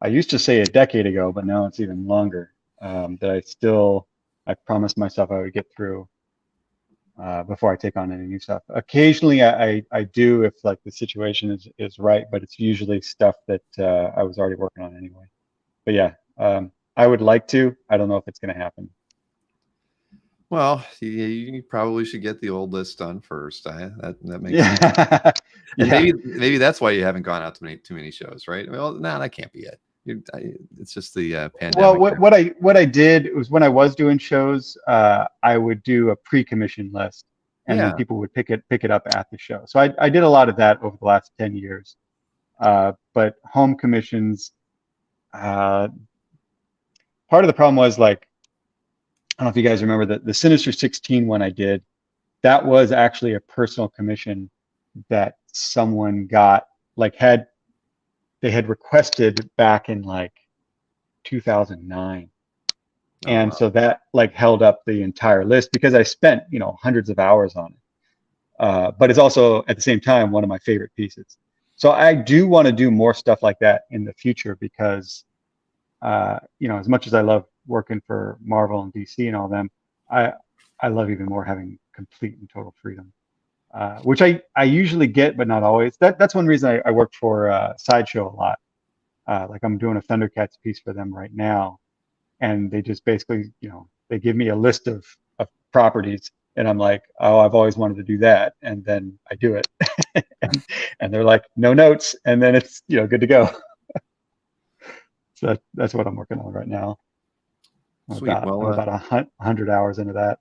I used to say a decade ago, but now it's even longer, that I promised myself I would get through before I take on any new stuff. Occasionally I do if like the situation is right, but it's usually stuff that I was already working on anyway. But yeah, I would like to. I don't know if it's going to happen. Well, you probably should get the old list done first. That makes sense. Yeah. And Yeah. maybe that's why you haven't gone out to too many shows, right? Well, no, that can't be it. It's just the pandemic. Well, what I did was when I was doing shows, I would do a pre-commission list, and then Yeah. people would pick it up at the show. So I did a lot of that over the last 10 years. But home commissions, part of the problem was like, I don't know if you guys remember the Sinister 16 one I did. That was actually a personal commission that someone got, like they had requested back in like 2009. Oh, And wow. so that like held up the entire list because I spent, hundreds of hours on it. But it's also at the same time one of my favorite pieces. So I do want to do more stuff like that in the future because, as much as I love working for Marvel and DC and all them, I love even more having complete and total freedom, which I usually get, but not always. That's one reason I work for Sideshow a lot. Like I'm doing a Thundercats piece for them right now, and they just basically, they give me a list of properties, and I'm like, oh, I've always wanted to do that, and then I do it, and they're like, no notes, and then it's good to go. So that's what I'm working on right now. Sweet. I'm about 100 hours into that.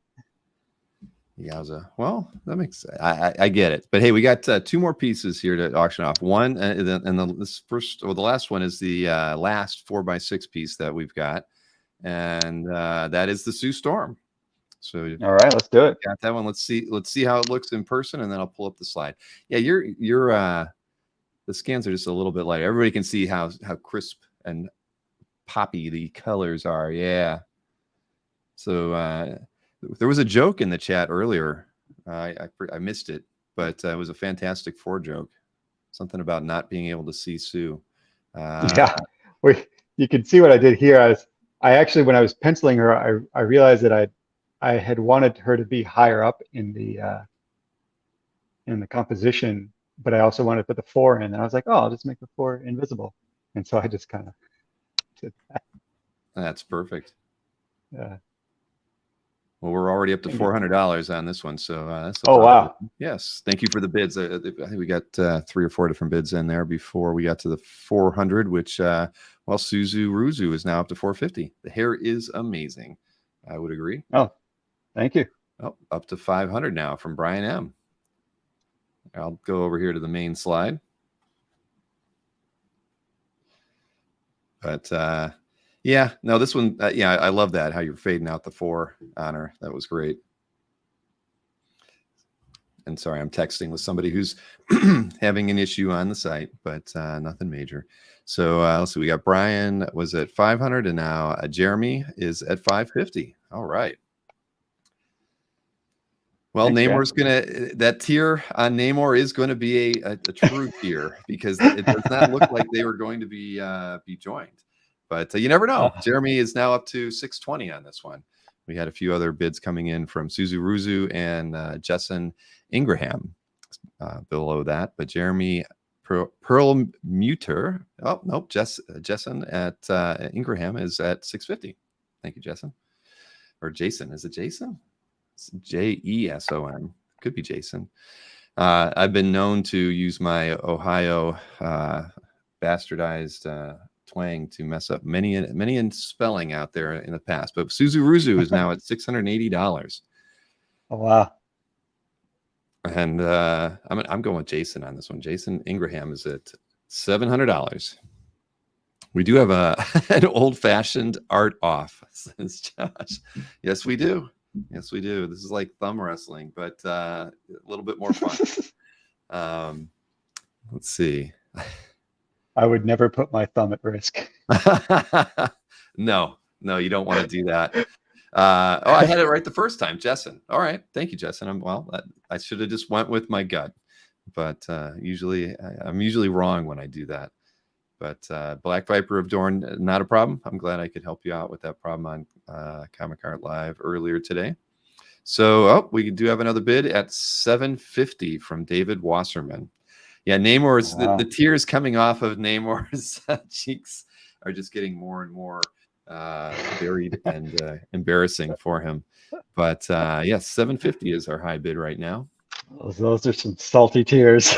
Yowza. Well, that makes I get it. But hey, we got two more pieces here to auction off. One, the last one is the last 4x6 piece that we've got, and that is the Sue Storm. So all right, let's do it. Got that one. Let's see how it looks in person, and then I'll pull up the slide. Yeah, your the scans are just a little bit lighter. Everybody can see how crisp and poppy the colors are. Yeah. So there was a joke in the chat earlier. I missed it, but it was a Fantastic Four joke. Something about not being able to see Sue. Yeah, you can see what I did here. I actually, when I was penciling her, I realized that I had wanted her to be higher up in the composition, but I also wanted to put the 4 in, and I was like, oh, I'll just make the 4 invisible, and so I just kind of did that. That's perfect. Yeah. Well, we're already up to $400 on this one, so that's oh wow. Yes, thank you for the bids. I think we got 3 or 4 different bids in there before we got to the 400, which Suzu Ruzu is now up to 450. The hair is amazing. I would agree. Oh, thank you. Oh, up to 500 now from Brian M. I'll go over here to the main slide. But yeah, no, this one, I love that, how you're fading out the 4 on her. That was great. And sorry, I'm texting with somebody who's having an issue on the site, but nothing major. So let's see, we got Brian was at 500, and now Jeremy is at 550. All right. Well, Thanks, Namor's that tier on Namor is going to be a true tier because it does not look like they were going to be joined. But you never know. Jeremy is now up to 620 on this one. We had a few other bids coming in from Suzu Ruzu and Jessen Ingraham below that. But Jeremy Perlmutter, oh, nope, Jessen at Ingraham is at 650. Thank you, Jessen. Or Jason. Is it Jason? It's Jeson. Could be Jason. I've been known to use my Ohio bastardized twang to mess up many in spelling out there in the past. But Suzu Ruzu is now at $680. Oh wow. And I'm going with Jason on this one. Jason Ingraham is at $700. We do have an old-fashioned art off, says Josh. Yes, we do. Yes, we do. This is like thumb wrestling, but a little bit more fun. Let's see. I would never put my thumb at risk. No, you don't want to do that. I had it right the first time, Jessen. All right, thank you, Jessen. I should have just went with my gut, but usually I'm usually wrong when I do that. But Black Viper of Dorne, not a problem. I'm glad I could help you out with that problem on Comic Art Live earlier today. So, we do have another bid at $750 from David Wasserman. Yeah, Namor's Wow. the tears coming off of Namor's cheeks are just getting more and more buried and embarrassing for him. But yes, $750 is our high bid right now. Those are some salty tears.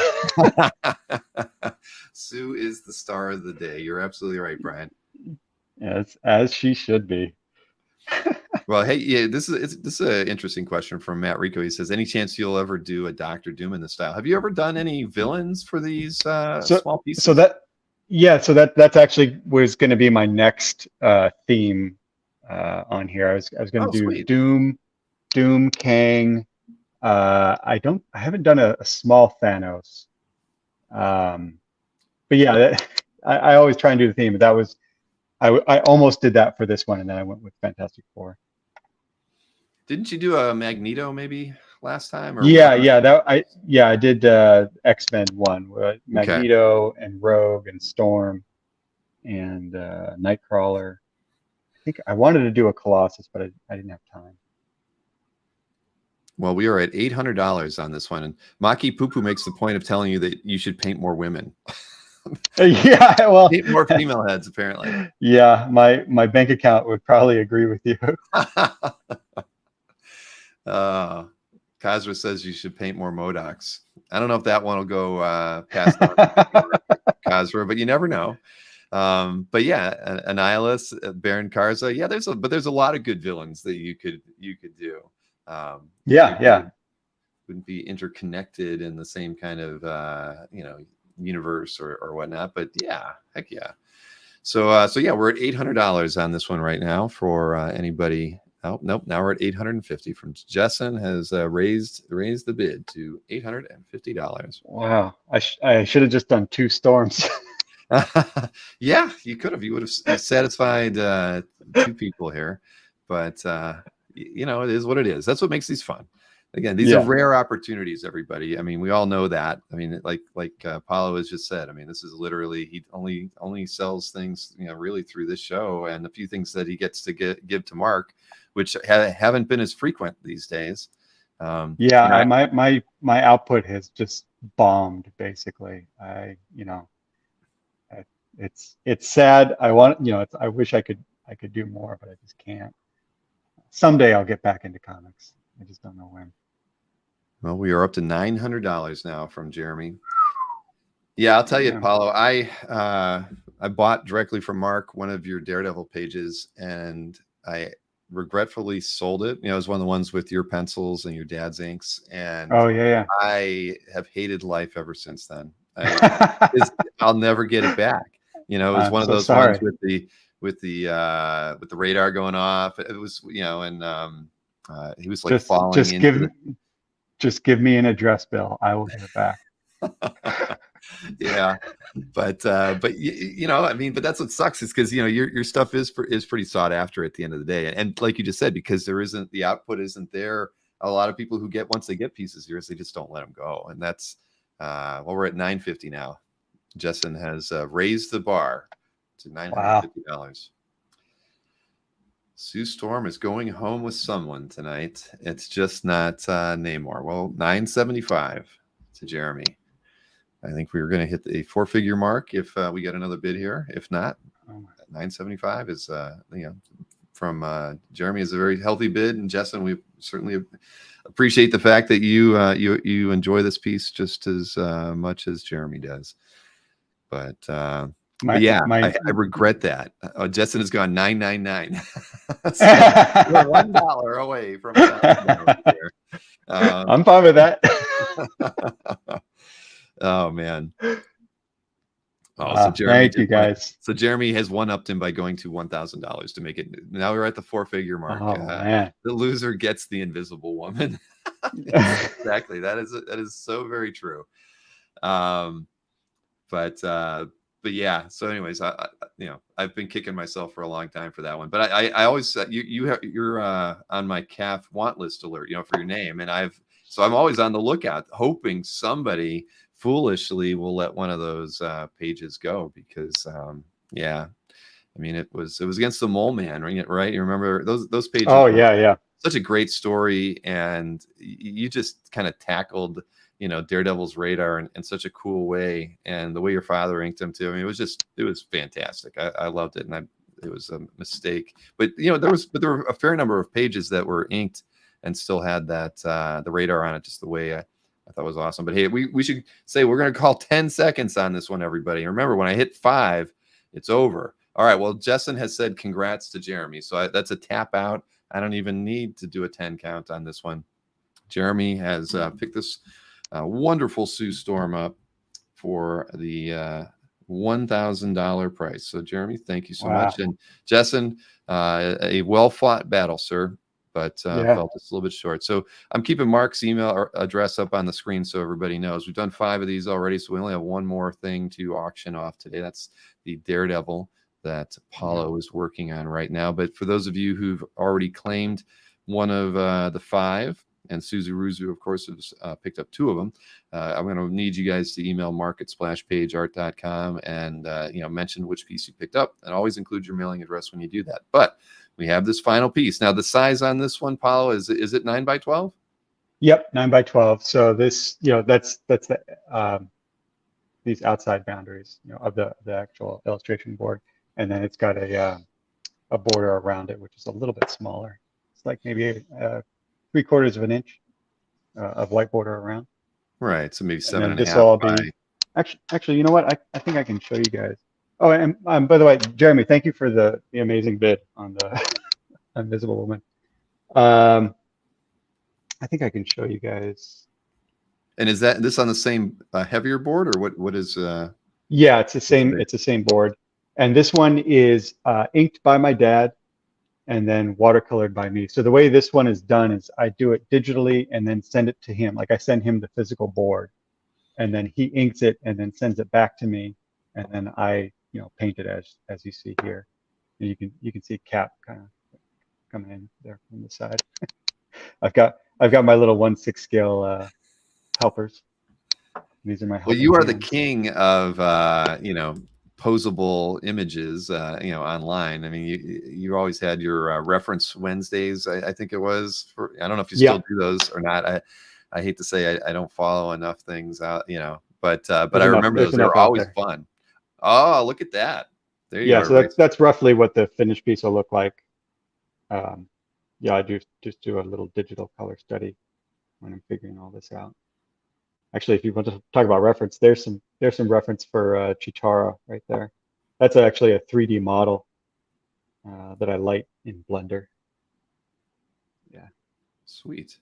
Sue is the star of the day. You're absolutely right, Brian. Yes, as she should be. Well, hey, yeah, this is an interesting question from Matt Rico. He says, "Any chance you'll ever do a Doctor Doom in this style? Have you ever done any villains for these small pieces?" So that's actually was going to be my next theme on here. I was going to do sweet. Doom, Kang. I haven't done a small Thanos. But yeah, I always try and do the theme. But that was I almost did that for this one, and then I went with Fantastic Four. Didn't you do a Magneto maybe last time? Or I did X-Men 1, Magneto and Rogue and Storm and Nightcrawler. I think I wanted to do a Colossus, but I didn't have time. Well, we are at $800 on this one, and Maki Poo makes the point of telling you that you should paint more women. Yeah, well, paint more female heads, apparently. Yeah, my bank account would probably agree with you. Kazra says you should paint more Modocs. I don't know if that one will go past Kazra, but you never know. But yeah, Annihilus, Baron Karza. Yeah, there's a lot of good villains that you could do. Wouldn't be interconnected in the same kind of universe or whatnot. But yeah, heck yeah. So yeah, we're at $800 on this one right now for anybody. Oh, nope. Now we're at $850 from Jessen has raised the bid to $850. Wow. I should have just done 2 storms. Yeah, you could have. You would have satisfied 2 people here. But it is what it is. That's what makes these fun. Again, these are rare opportunities, everybody. I mean, we all know that. I mean, like Paolo has just said, I mean, this is literally, he only sells things, really through this show and a few things that he gets to give to Mark, which haven't been as frequent these days. My output has just bombed, basically. It's sad. I wish I could do more, but I just can't. Someday I'll get back into comics. I just don't know when. Well, we are up to $900 now from Jeremy. Yeah, I'll tell you, Paolo, I bought directly from Mark one of your Daredevil pages, and I regretfully sold it. It was one of the ones with your pencils and your dad's inks, and I have hated life ever since then. I'll never get it back. It was one of those ones with the radar going off. It was, and he was like falling into just give me an address bill. I will give it back. Yeah, but I mean, but that's what sucks is because your stuff is pretty sought after at the end of the day, and like you just said, because the output isn't there. A lot of people who once they get pieces of yours, they just don't let them go, and that's we're at $950 now. Jessen has raised the bar to $950. Wow. Sue Storm is going home with someone tonight. It's just not Namor. Well, $975 to Jeremy. I think we were going to hit the 4-figure mark if we get another bid here. If not, $975 is from Jeremy is a very healthy bid, and Jessen, we certainly appreciate the fact that you enjoy this piece just as much as Jeremy does. But I regret that. Jessen has gone $999. So we're $1 away from here. I'm fine with that. Oh man. So Jeremy, thank you guys. So Jeremy has one-upped him by going to $1,000 to make it. Now we're at the 4-figure mark. Man. The loser gets the invisible woman. Exactly. That is so very true. But yeah. So, anyways, I've been kicking myself for a long time for that one. But I always you're on my calf want list alert, for your name, and I'm always on the lookout, hoping somebody foolishly will let one of those pages go because yeah. I mean, it was against the Mole Man, right? You remember those pages? Oh Were yeah, yeah. such a great story, and you just kind of tackled, Daredevil's radar in such a cool way, and the way your father inked him too. I mean, it was fantastic. I loved it, and it was a mistake, but there were a fair number of pages that were inked and still had that the radar on it, just the way I thought was awesome. But hey, we should say we're going to call 10 seconds on this one, everybody. Remember, when I hit 5, it's over. All right. Well, Jessen has said congrats to Jeremy. So that's a tap out. I don't even need to do a 10 count on this one. Jeremy has picked this wonderful Sue Storm up for the $1,000 price. So, Jeremy, thank you so Wow. much. And Jessen, a well-fought battle, sir, but Yeah. felt just a little bit short. So I'm keeping Mark's email address up on the screen so everybody knows. We've done 5 of these already, so we only have one more thing to auction off today. That's the Daredevil that Paolo is working on right now. But for those of you who've already claimed one of the 5, and Suzu Ruzu, of course, has picked up 2 of them, I'm going to need you guys to email mark@splashpageart.com and mention which piece you picked up, and always include your mailing address when you do that. But we have this final piece. Now, the size on this one, Paolo, is it 9x12? Yep, 9x12. So this, that's the these outside boundaries, of the actual illustration board, and then it's got a border around it, which is a little bit smaller. It's like maybe 3/4 of an inch of white border around. Right. So maybe And then 7.5 this will all by. be actually, you know what? I think I can show you guys. Oh, and by the way, Jeremy, thank you for the amazing bid on the Invisible Woman. I think I can show you guys. And is this on the same heavier board, or what is? Yeah, it's the same. It's the same board, and this one is inked by my dad, and then watercolored by me. So the way this one is done is I do it digitally and then send it to him. Like I send him the physical board, and then he inks it and then sends it back to me, and then I paint it as you see here. And you can see Cap kind of coming in there from the side. I've got my little 1/6 scale helpers. These are my Well, helping you are the hands. king of posable images, online. I mean, you always had your reference Wednesdays. I think it was. I don't know if you still do those or not. I hate to say I don't follow enough things out, but I remember those. They were out always there. fun. Oh, look at that! There you Yeah, go. so that's roughly what the finished piece will look like. Yeah, I just do a little digital color study when I'm figuring all this out. Actually, if you want to talk about reference, there's some reference for Chitara right there. That's actually a 3D model that I light in Blender. Yeah. Sweet.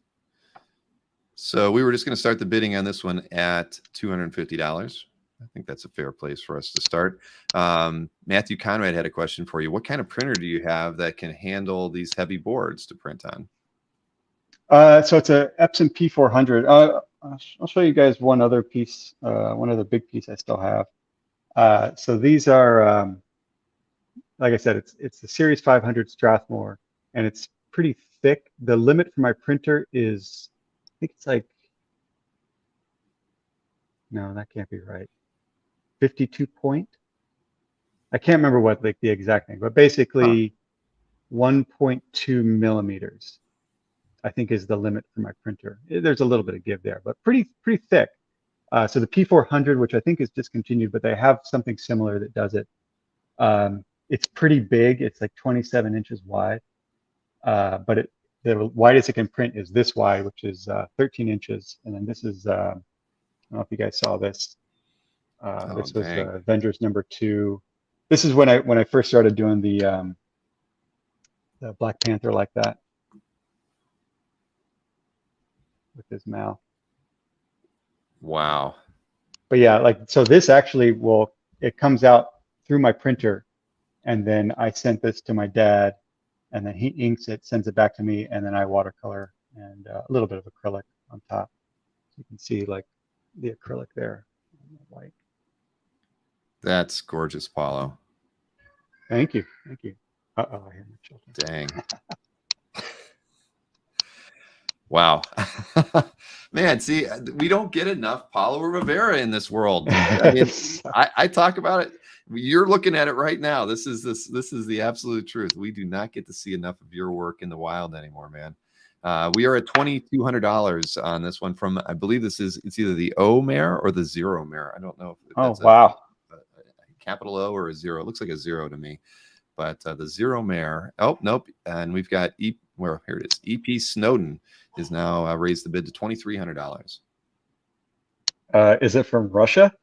So we were just going to start the bidding on this one at $250. I think that's a fair place for us to start. Matthew Conrad had a question for you. What kind of printer do you have that can handle these heavy boards to print on? So it's a Epson P400. I'll show you guys one other piece, one other big piece I still have. So these are, like I said, it's the Series 500 Strathmore, and it's pretty thick. The limit for my printer is, I think it's like, no, that can't be right. 52 point. I can't remember what the exact thing, but basically 1.2 millimeters, I think, is the limit for my printer. There's a little bit of give there, but pretty thick. So the P400, which I think is discontinued, but they have something similar that does it. It's pretty big. It's like 27 inches wide, but the widest it can print is this wide, which is 13 inches. And then this is, I don't know if you guys saw this. This was Avengers #2. This is when I first started doing the Black Panther like that with his mouth. Wow. But yeah, so this actually it comes out through my printer, and then I sent this to my dad, and then he inks it, sends it back to me, and then I watercolor and a little bit of acrylic on top. So you can see like the acrylic there, white. That's gorgeous, Paulo. Thank you. Thank you. Uh-oh, I hear my children. Dang. Wow. Man, see, we don't get enough Paolo Rivera in this world. I mean, I talk about it. You're looking at it right now. This is the absolute truth. We do not get to see enough of your work in the wild anymore, man. We are at $2,200 on this one from, I believe it's either the O mare or the zero mare. I don't know if that's wow. a capital O or a zero. It looks like a zero to me. But the zero mare, oh, nope. And we've got, here it is. EP Snowden is now raised the bid to $2,300. Is it from Russia?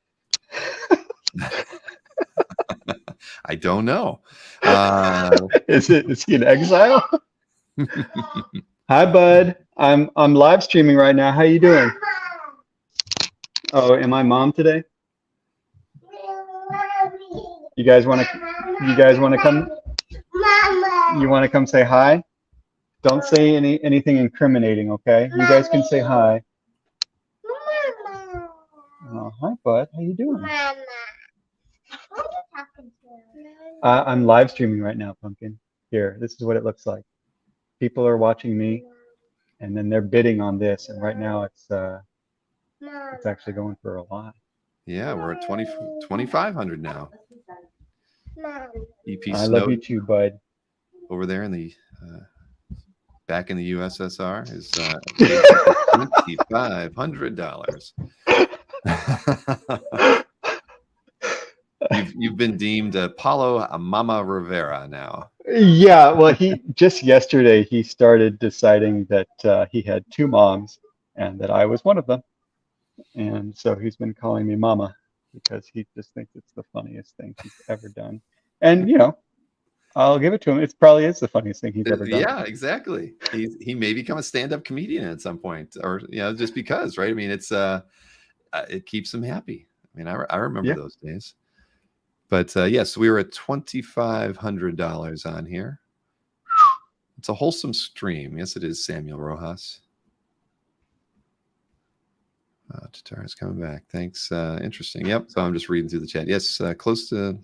I don't know. Is he in exile? Hi, bud. I'm live streaming right now. How you doing? Oh, am I mom today? You guys want to come? You want to come say hi? Don't say anything incriminating, okay? You guys can say hi. Oh, hi, bud. How you doing? I'm live streaming right now, Pumpkin. Here, this is what it looks like. People are watching me, and then they're bidding on this, and right now it's actually going for a lot. Yeah, we're at 2,500 now. EP I love you too, bud. Over there in the back in the USSR is $2,500. You've been deemed Paolo Mama Rivera now. Yeah, well, just yesterday he started deciding that he had two moms and that I was one of them, and so he's been calling me Mama because he just thinks it's the funniest thing he's ever done. And I'll give it to him. It probably is the funniest thing he's ever done. Yeah, exactly. He may become a stand-up comedian at some point, or just because, right? I mean, it's it keeps him happy. I mean, I remember those days. But yes, we were at $2,500 on here. It's a wholesome stream. Yes, it is, Samuel Rojas. Tatara's coming back. Thanks. Interesting. Yep. So I'm just reading through the chat. Yes, close to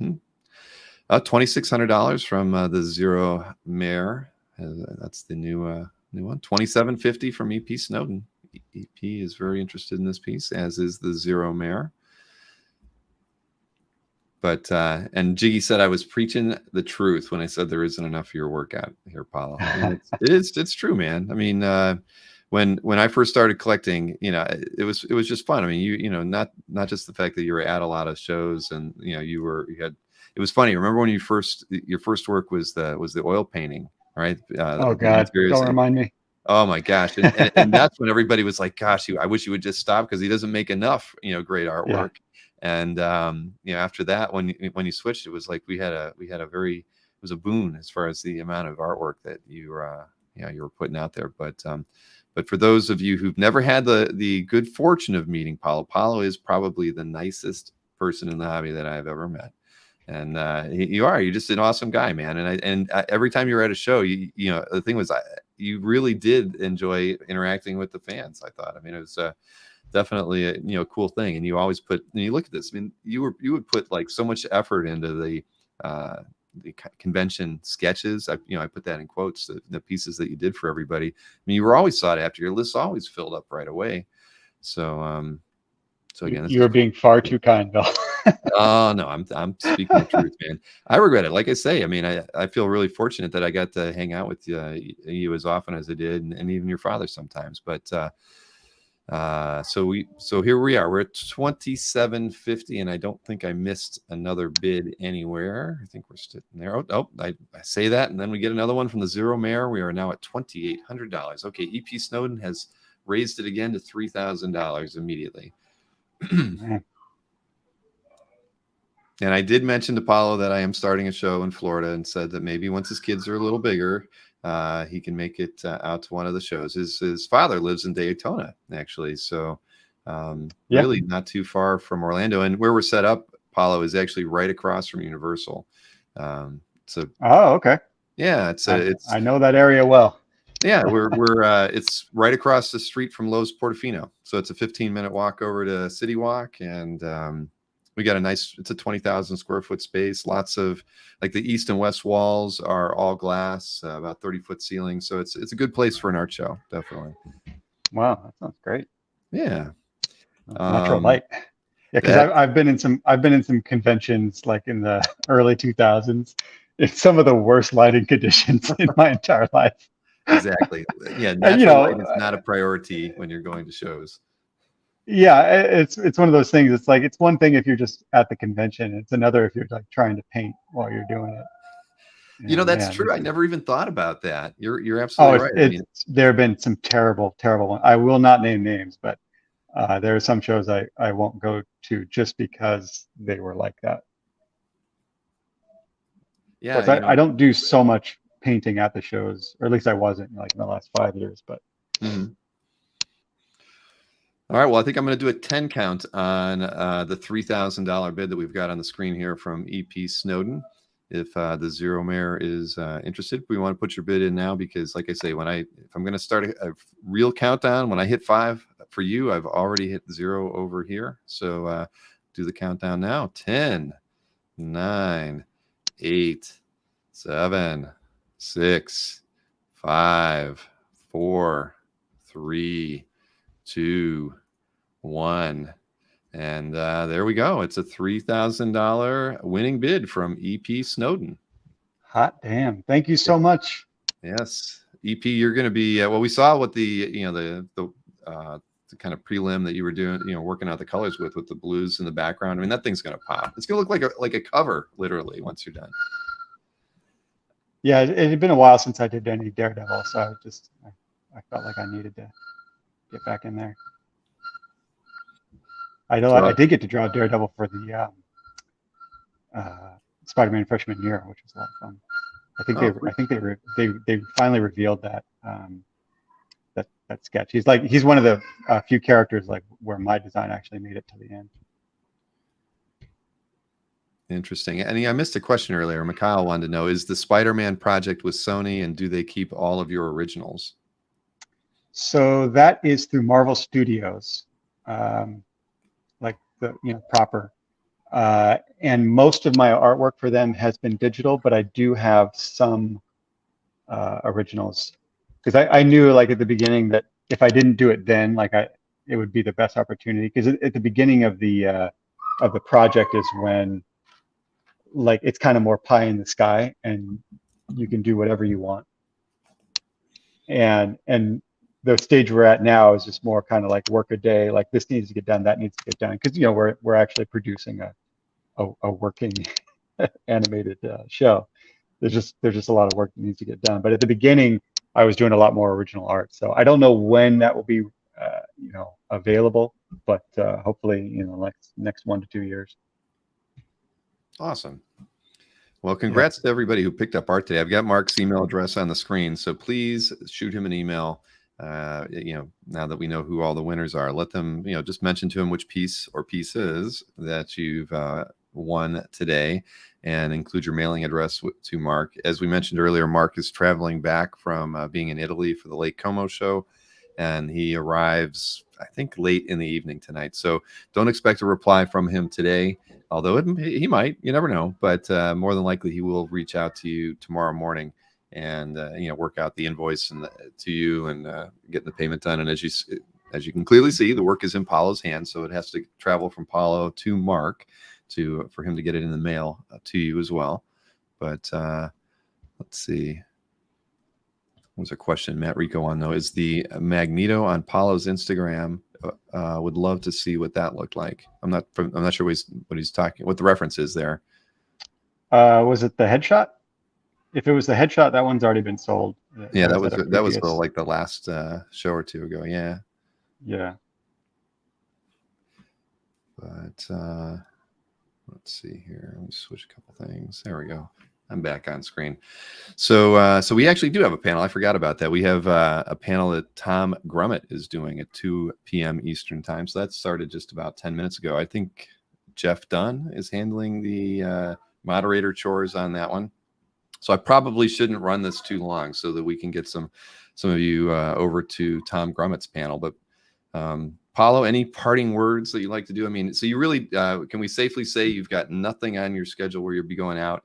$2,600 from the Zero Mare. That's the new one. $2,750 from EP Snowden. EP is very interested in this piece, as is the Zero Mare. But and Jiggy said I was preaching the truth when I said there isn't enough of your work out here, Paolo. I mean, it's true, man. I mean, when I first started collecting, it was just fun. I mean, you not just the fact that you were at a lot of shows and it was funny. Remember when your first work was the oil painting, right? Oh God, don't remind me. Oh my gosh, and that's when everybody was like, "Gosh, I wish you would just stop because he doesn't make enough, great artwork." Yeah. And after that, when you switched, it was like it was a boon as far as the amount of artwork that you were putting out there. But for those of you who've never had the good fortune of meeting Paolo is probably the nicest person in the hobby that I've ever met. And you're just an awesome guy, man. And every time you're at a show, the thing was, you really did enjoy interacting with the fans. I thought, I mean, it was definitely a cool thing. And you always when you look at this, I mean, you would put like so much effort into the convention sketches. I put that in quotes, the pieces that you did for everybody. I mean, you were always sought after. Your list always filled up right away. So again, you're being far too kind, Bill. Oh no, I'm speaking the truth, man. I regret it. Like I say, I mean, I feel really fortunate that I got to hang out with you as often as I did, and even your father sometimes. But so here we are. We're at $2,750, and I don't think I missed another bid anywhere. I think we're sitting there. I say that, and then we get another one from the Zero Mare. We are now at $2,800. Okay, EP Snowden has raised it again to $3,000 immediately. And I did mention to Paolo that I am starting a show in Florida, and said that maybe once his kids are a little bigger, he can make it out to one of the shows. His father lives in Daytona, actually, so really not too far from Orlando. And where we're set up, Paolo, is actually right across from Universal. Oh, okay. Yeah, I know that area well. Yeah, we're it's right across the street from Lowe's Portofino, so it's a 15-minute walk over to City Walk, and We got it's a 20,000 square foot space. Lots of, like, the east and west walls are all glass, about 30-foot ceiling. So it's a good place for an art show, definitely. Wow, that sounds great. Yeah. Natural light. Yeah, because I've been in some conventions like in the early 2000s. It's some of the worst lighting conditions in my entire life. Exactly. Yeah, And natural light is not a priority when you're going to shows. yeah, it's one of those things. It's like, it's one thing if you're just at the convention. It's another if you're like trying to paint while you're doing it. You know, And that's man, true. I never even thought about that. You're oh, absolutely right. I mean, there have been some terrible ones. I will not name names, but there are some shows I won't go to just because they were like that. yeah, Plus, I don't do so much painting at the shows, or at least I wasn't like in the last 5 years. But mhm. All right. Well, I think I'm going to do a 10 count on the $3,000 bid that we've got on the screen here from EP Snowden. If the Zero Mare is interested, we want to put your bid in now, because, like I say, if I'm going to start a real countdown, when I hit 5 for you, I've already hit 0 over here. So do the countdown now. 10, 9, 8, 7, 6, 5, 4, 3, 2, 1. And there we go. It's a $3,000 winning bid from EP Snowden. hot damn! Thank you so much. Yes, EP, you're going to be. Well, we saw what the kind of prelim that you were doing, working out the colors with the blues in the background. I mean, that thing's going to pop. It's going to look like a cover, literally, once you're done. Yeah, it had been a while since I did any Daredevil, so I felt like I needed to get back in there. I know I did get to draw Daredevil for the Spider-Man freshman year, which was a lot of fun. I think they finally revealed that that sketch. He's one of the few characters like where my design actually made it to the end. Interesting. And I missed a question earlier. Mikhail wanted to know, is the Spider-Man project with Sony, and do they keep all of your originals? So that is through Marvel Studios, like the proper. And most of my artwork for them has been digital, but I do have some originals, because I knew like at the beginning that if I didn't do it then, it would be the best opportunity, because at the beginning of the project is when like it's kind of more pie in the sky and you can do whatever you want. And the stage we're at now is just more kind of like work a day, like this needs to get done, that needs to get done, because we're actually producing a working animated show. There's just a lot of work that needs to get done. But at the beginning, I was doing a lot more original art. So I don't know when that will be available, but hopefully next 1 to 2 years. Awesome. Well, congrats to everybody who picked up art today. I've got Mark's email address on the screen, so please shoot him an email. Now that we know who all the winners are, let them, just mention to him which piece or pieces that you've won today, and include your mailing address to Mark. As we mentioned earlier, Mark is traveling back from being in Italy for the Lake Como show, and he arrives, I think, late in the evening tonight. So don't expect a reply from him today, although he might. You never know. But more than likely, he will reach out to you tomorrow morning and work out the invoice to you and getting the payment done. And as you can clearly see, the work is in Paolo's hands, so it has to travel from Paolo to Mark for him to get it in the mail to you as well. But let's see. Was a question Matt Rico on, though, is the Magneto on Paolo's Instagram. Would love to see what that looked like. I'm not sure what the reference is there. Was it the headshot? If it was the headshot, that one's already been sold. Yeah, that was like the last show or two ago. Yeah. But let's see here. Let me switch a couple things. There we go. I'm back on screen. So we actually do have a panel. I forgot about that. We have a panel that Tom Grummett is doing at 2 p.m. Eastern time. So that started just about 10 minutes ago. I think Jeff Dunn is handling the moderator chores on that one. So I probably shouldn't run this too long so that we can get some of you over to Tom Grummett's panel. But Paulo, any parting words that you like to do? I mean, so you really, can we safely say you've got nothing on your schedule where you'll be going out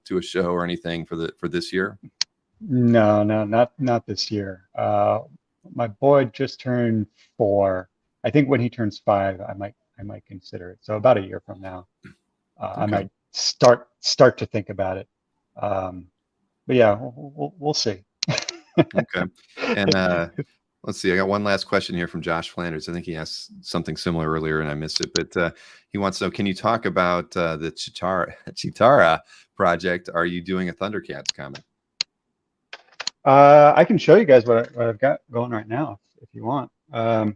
to a show or anything for this year? No, not this year. My boy just turned 4. I think when he turns 5, I might consider it. So about a year from now, I Okay. might start to think about it. But yeah, we'll see. Okay. And let's see. I got one last question here from Josh Flanders. I think he asked something similar earlier and I missed it, but he wants to know, can you talk about the Chitara project? Are you doing a Thundercats comic? I can show you guys what I've got going right now if you want. Oh,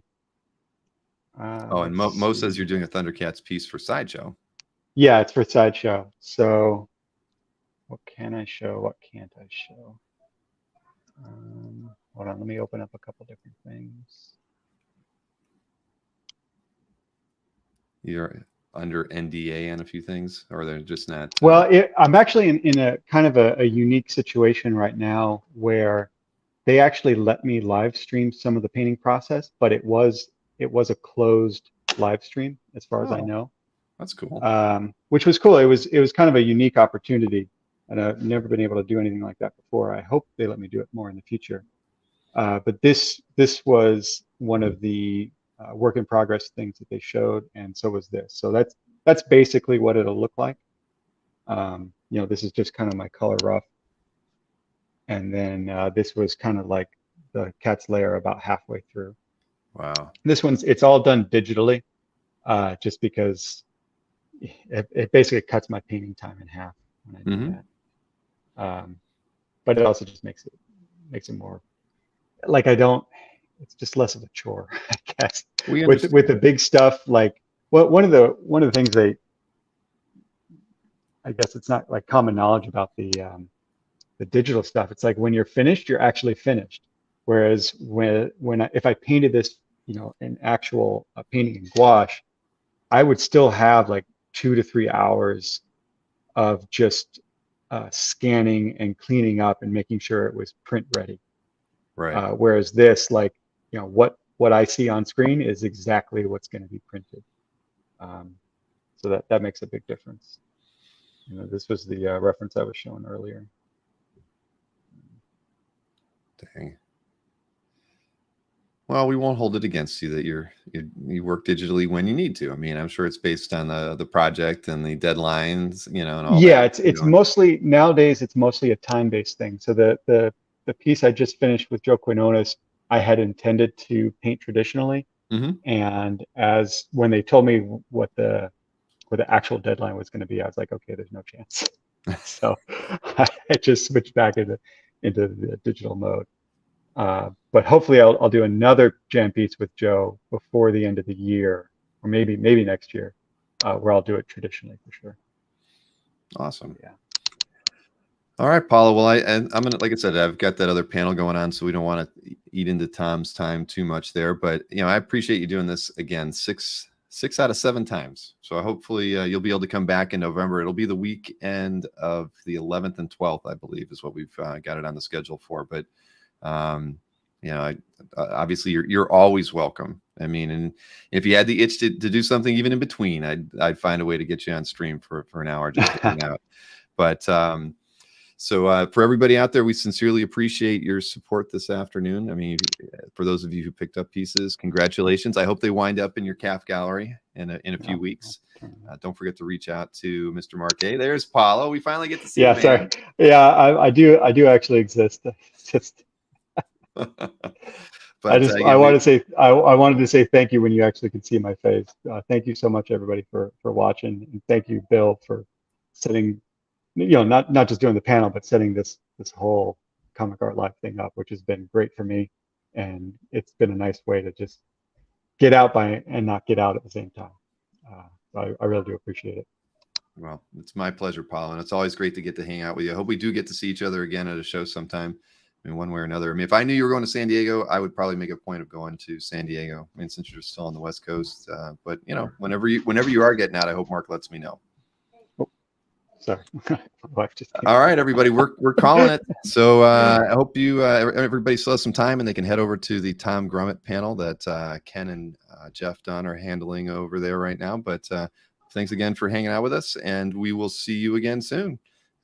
and Let's Mo says see. you're doing a Thundercats piece for Sideshow. Yeah, it's for Sideshow. So what can I show? What can't I show? Hold on, let me open up a couple different things. You're under NDA on a few things, or they're just not. Well, I'm actually in a kind of a unique situation right now where they actually let me live stream some of the painting process, but it was a closed live stream as far as I Oh, know, that's cool. which was cool. It was kind of a unique opportunity, and I've never been able to do anything like that before. I hope they let me do it more in the future. But this was one of the work in progress things that they showed, and so was this. So that's basically what it'll look like. You know, this is just kind of my color rough, and then this was kind of like the cat's lair about halfway through. Wow. This one's it's all done digitally, just because it basically cuts my painting time in half when I do Mm-hmm. that. But it also just makes it more like I don't. It's just less of a chore, I guess. We With understand. the big stuff, like well, one of the things I guess it's not like common knowledge about the digital stuff. It's like when you're finished, you're actually finished. Whereas if I painted this, you know, an actual painting in gouache, I would still have like 2 to 3 hours of just scanning and cleaning up and making sure it was print ready. Right. Whereas this, like, you know, what I see on screen is exactly what's going to be printed. Um, so that makes a big difference. You know, this was the reference I was showing earlier. Dang. Well, we won't hold it against you that you work digitally when you need to. I mean, I'm sure it's based on the project and the deadlines, you know, and all Yeah, that. it's mostly nowadays it's mostly a time-based thing. So the piece I just finished with Joe Quinones, I had intended to paint traditionally, Mm-hmm. and as when they told me what the actual deadline was going to be, I was like, okay, there's no chance. So I just switched back into the digital mode. But hopefully I'll do another jam piece with Joe before the end of the year, or maybe next year, where I'll do it traditionally for sure. Awesome. Yeah. All right, Paula. Well, I'm gonna, like I said, I've got that other panel going on, so we don't want to eat into Tom's time too much there. But you know, I appreciate you doing this again, six out of 7 times. So hopefully you'll be able to come back in November. It'll be the weekend of the 11th and 12th, I believe, is what we've got it on the schedule for. But you know, obviously you're always welcome. I mean, and if you had the itch to do something even in between, I'd find a way to get you on stream for an hour just to hang out. But so for everybody out there, we sincerely appreciate your support this afternoon. I mean, for those of you who picked up pieces, congratulations. I hope they wind up in your calf gallery in a few weeks. Don't forget to reach out to Mr. Marquet. There's Paulo. We finally get to see Yeah, the sorry. man. Yeah, I do actually exist. It's just But I again, want to say I wanted to say thank you when you actually could see my face. Thank you so much everybody for watching, and thank you Bill for setting, you know, not just doing the panel, but setting this whole comic art live thing up, which has been great for me, and it's been a nice way to just get out by and not get out at the same time. So I really do appreciate it. well, it's my pleasure, Paulo, and it's always great to get to hang out with you. I hope we do get to see each other again at a show sometime. I mean, one way or another. I mean, if I knew you were going to San Diego, I would probably make a point of going to San Diego. I mean, since you're still on the West Coast, but you know, whenever you are getting out, I hope Mark lets me know. Sorry, my wife just came. All right, everybody, we're calling it. So I hope you everybody still has some time and they can head over to the Tom Grummett panel that Ken and Jeff Dunn are handling over there right now. But thanks again for hanging out with us, and we will see you again soon.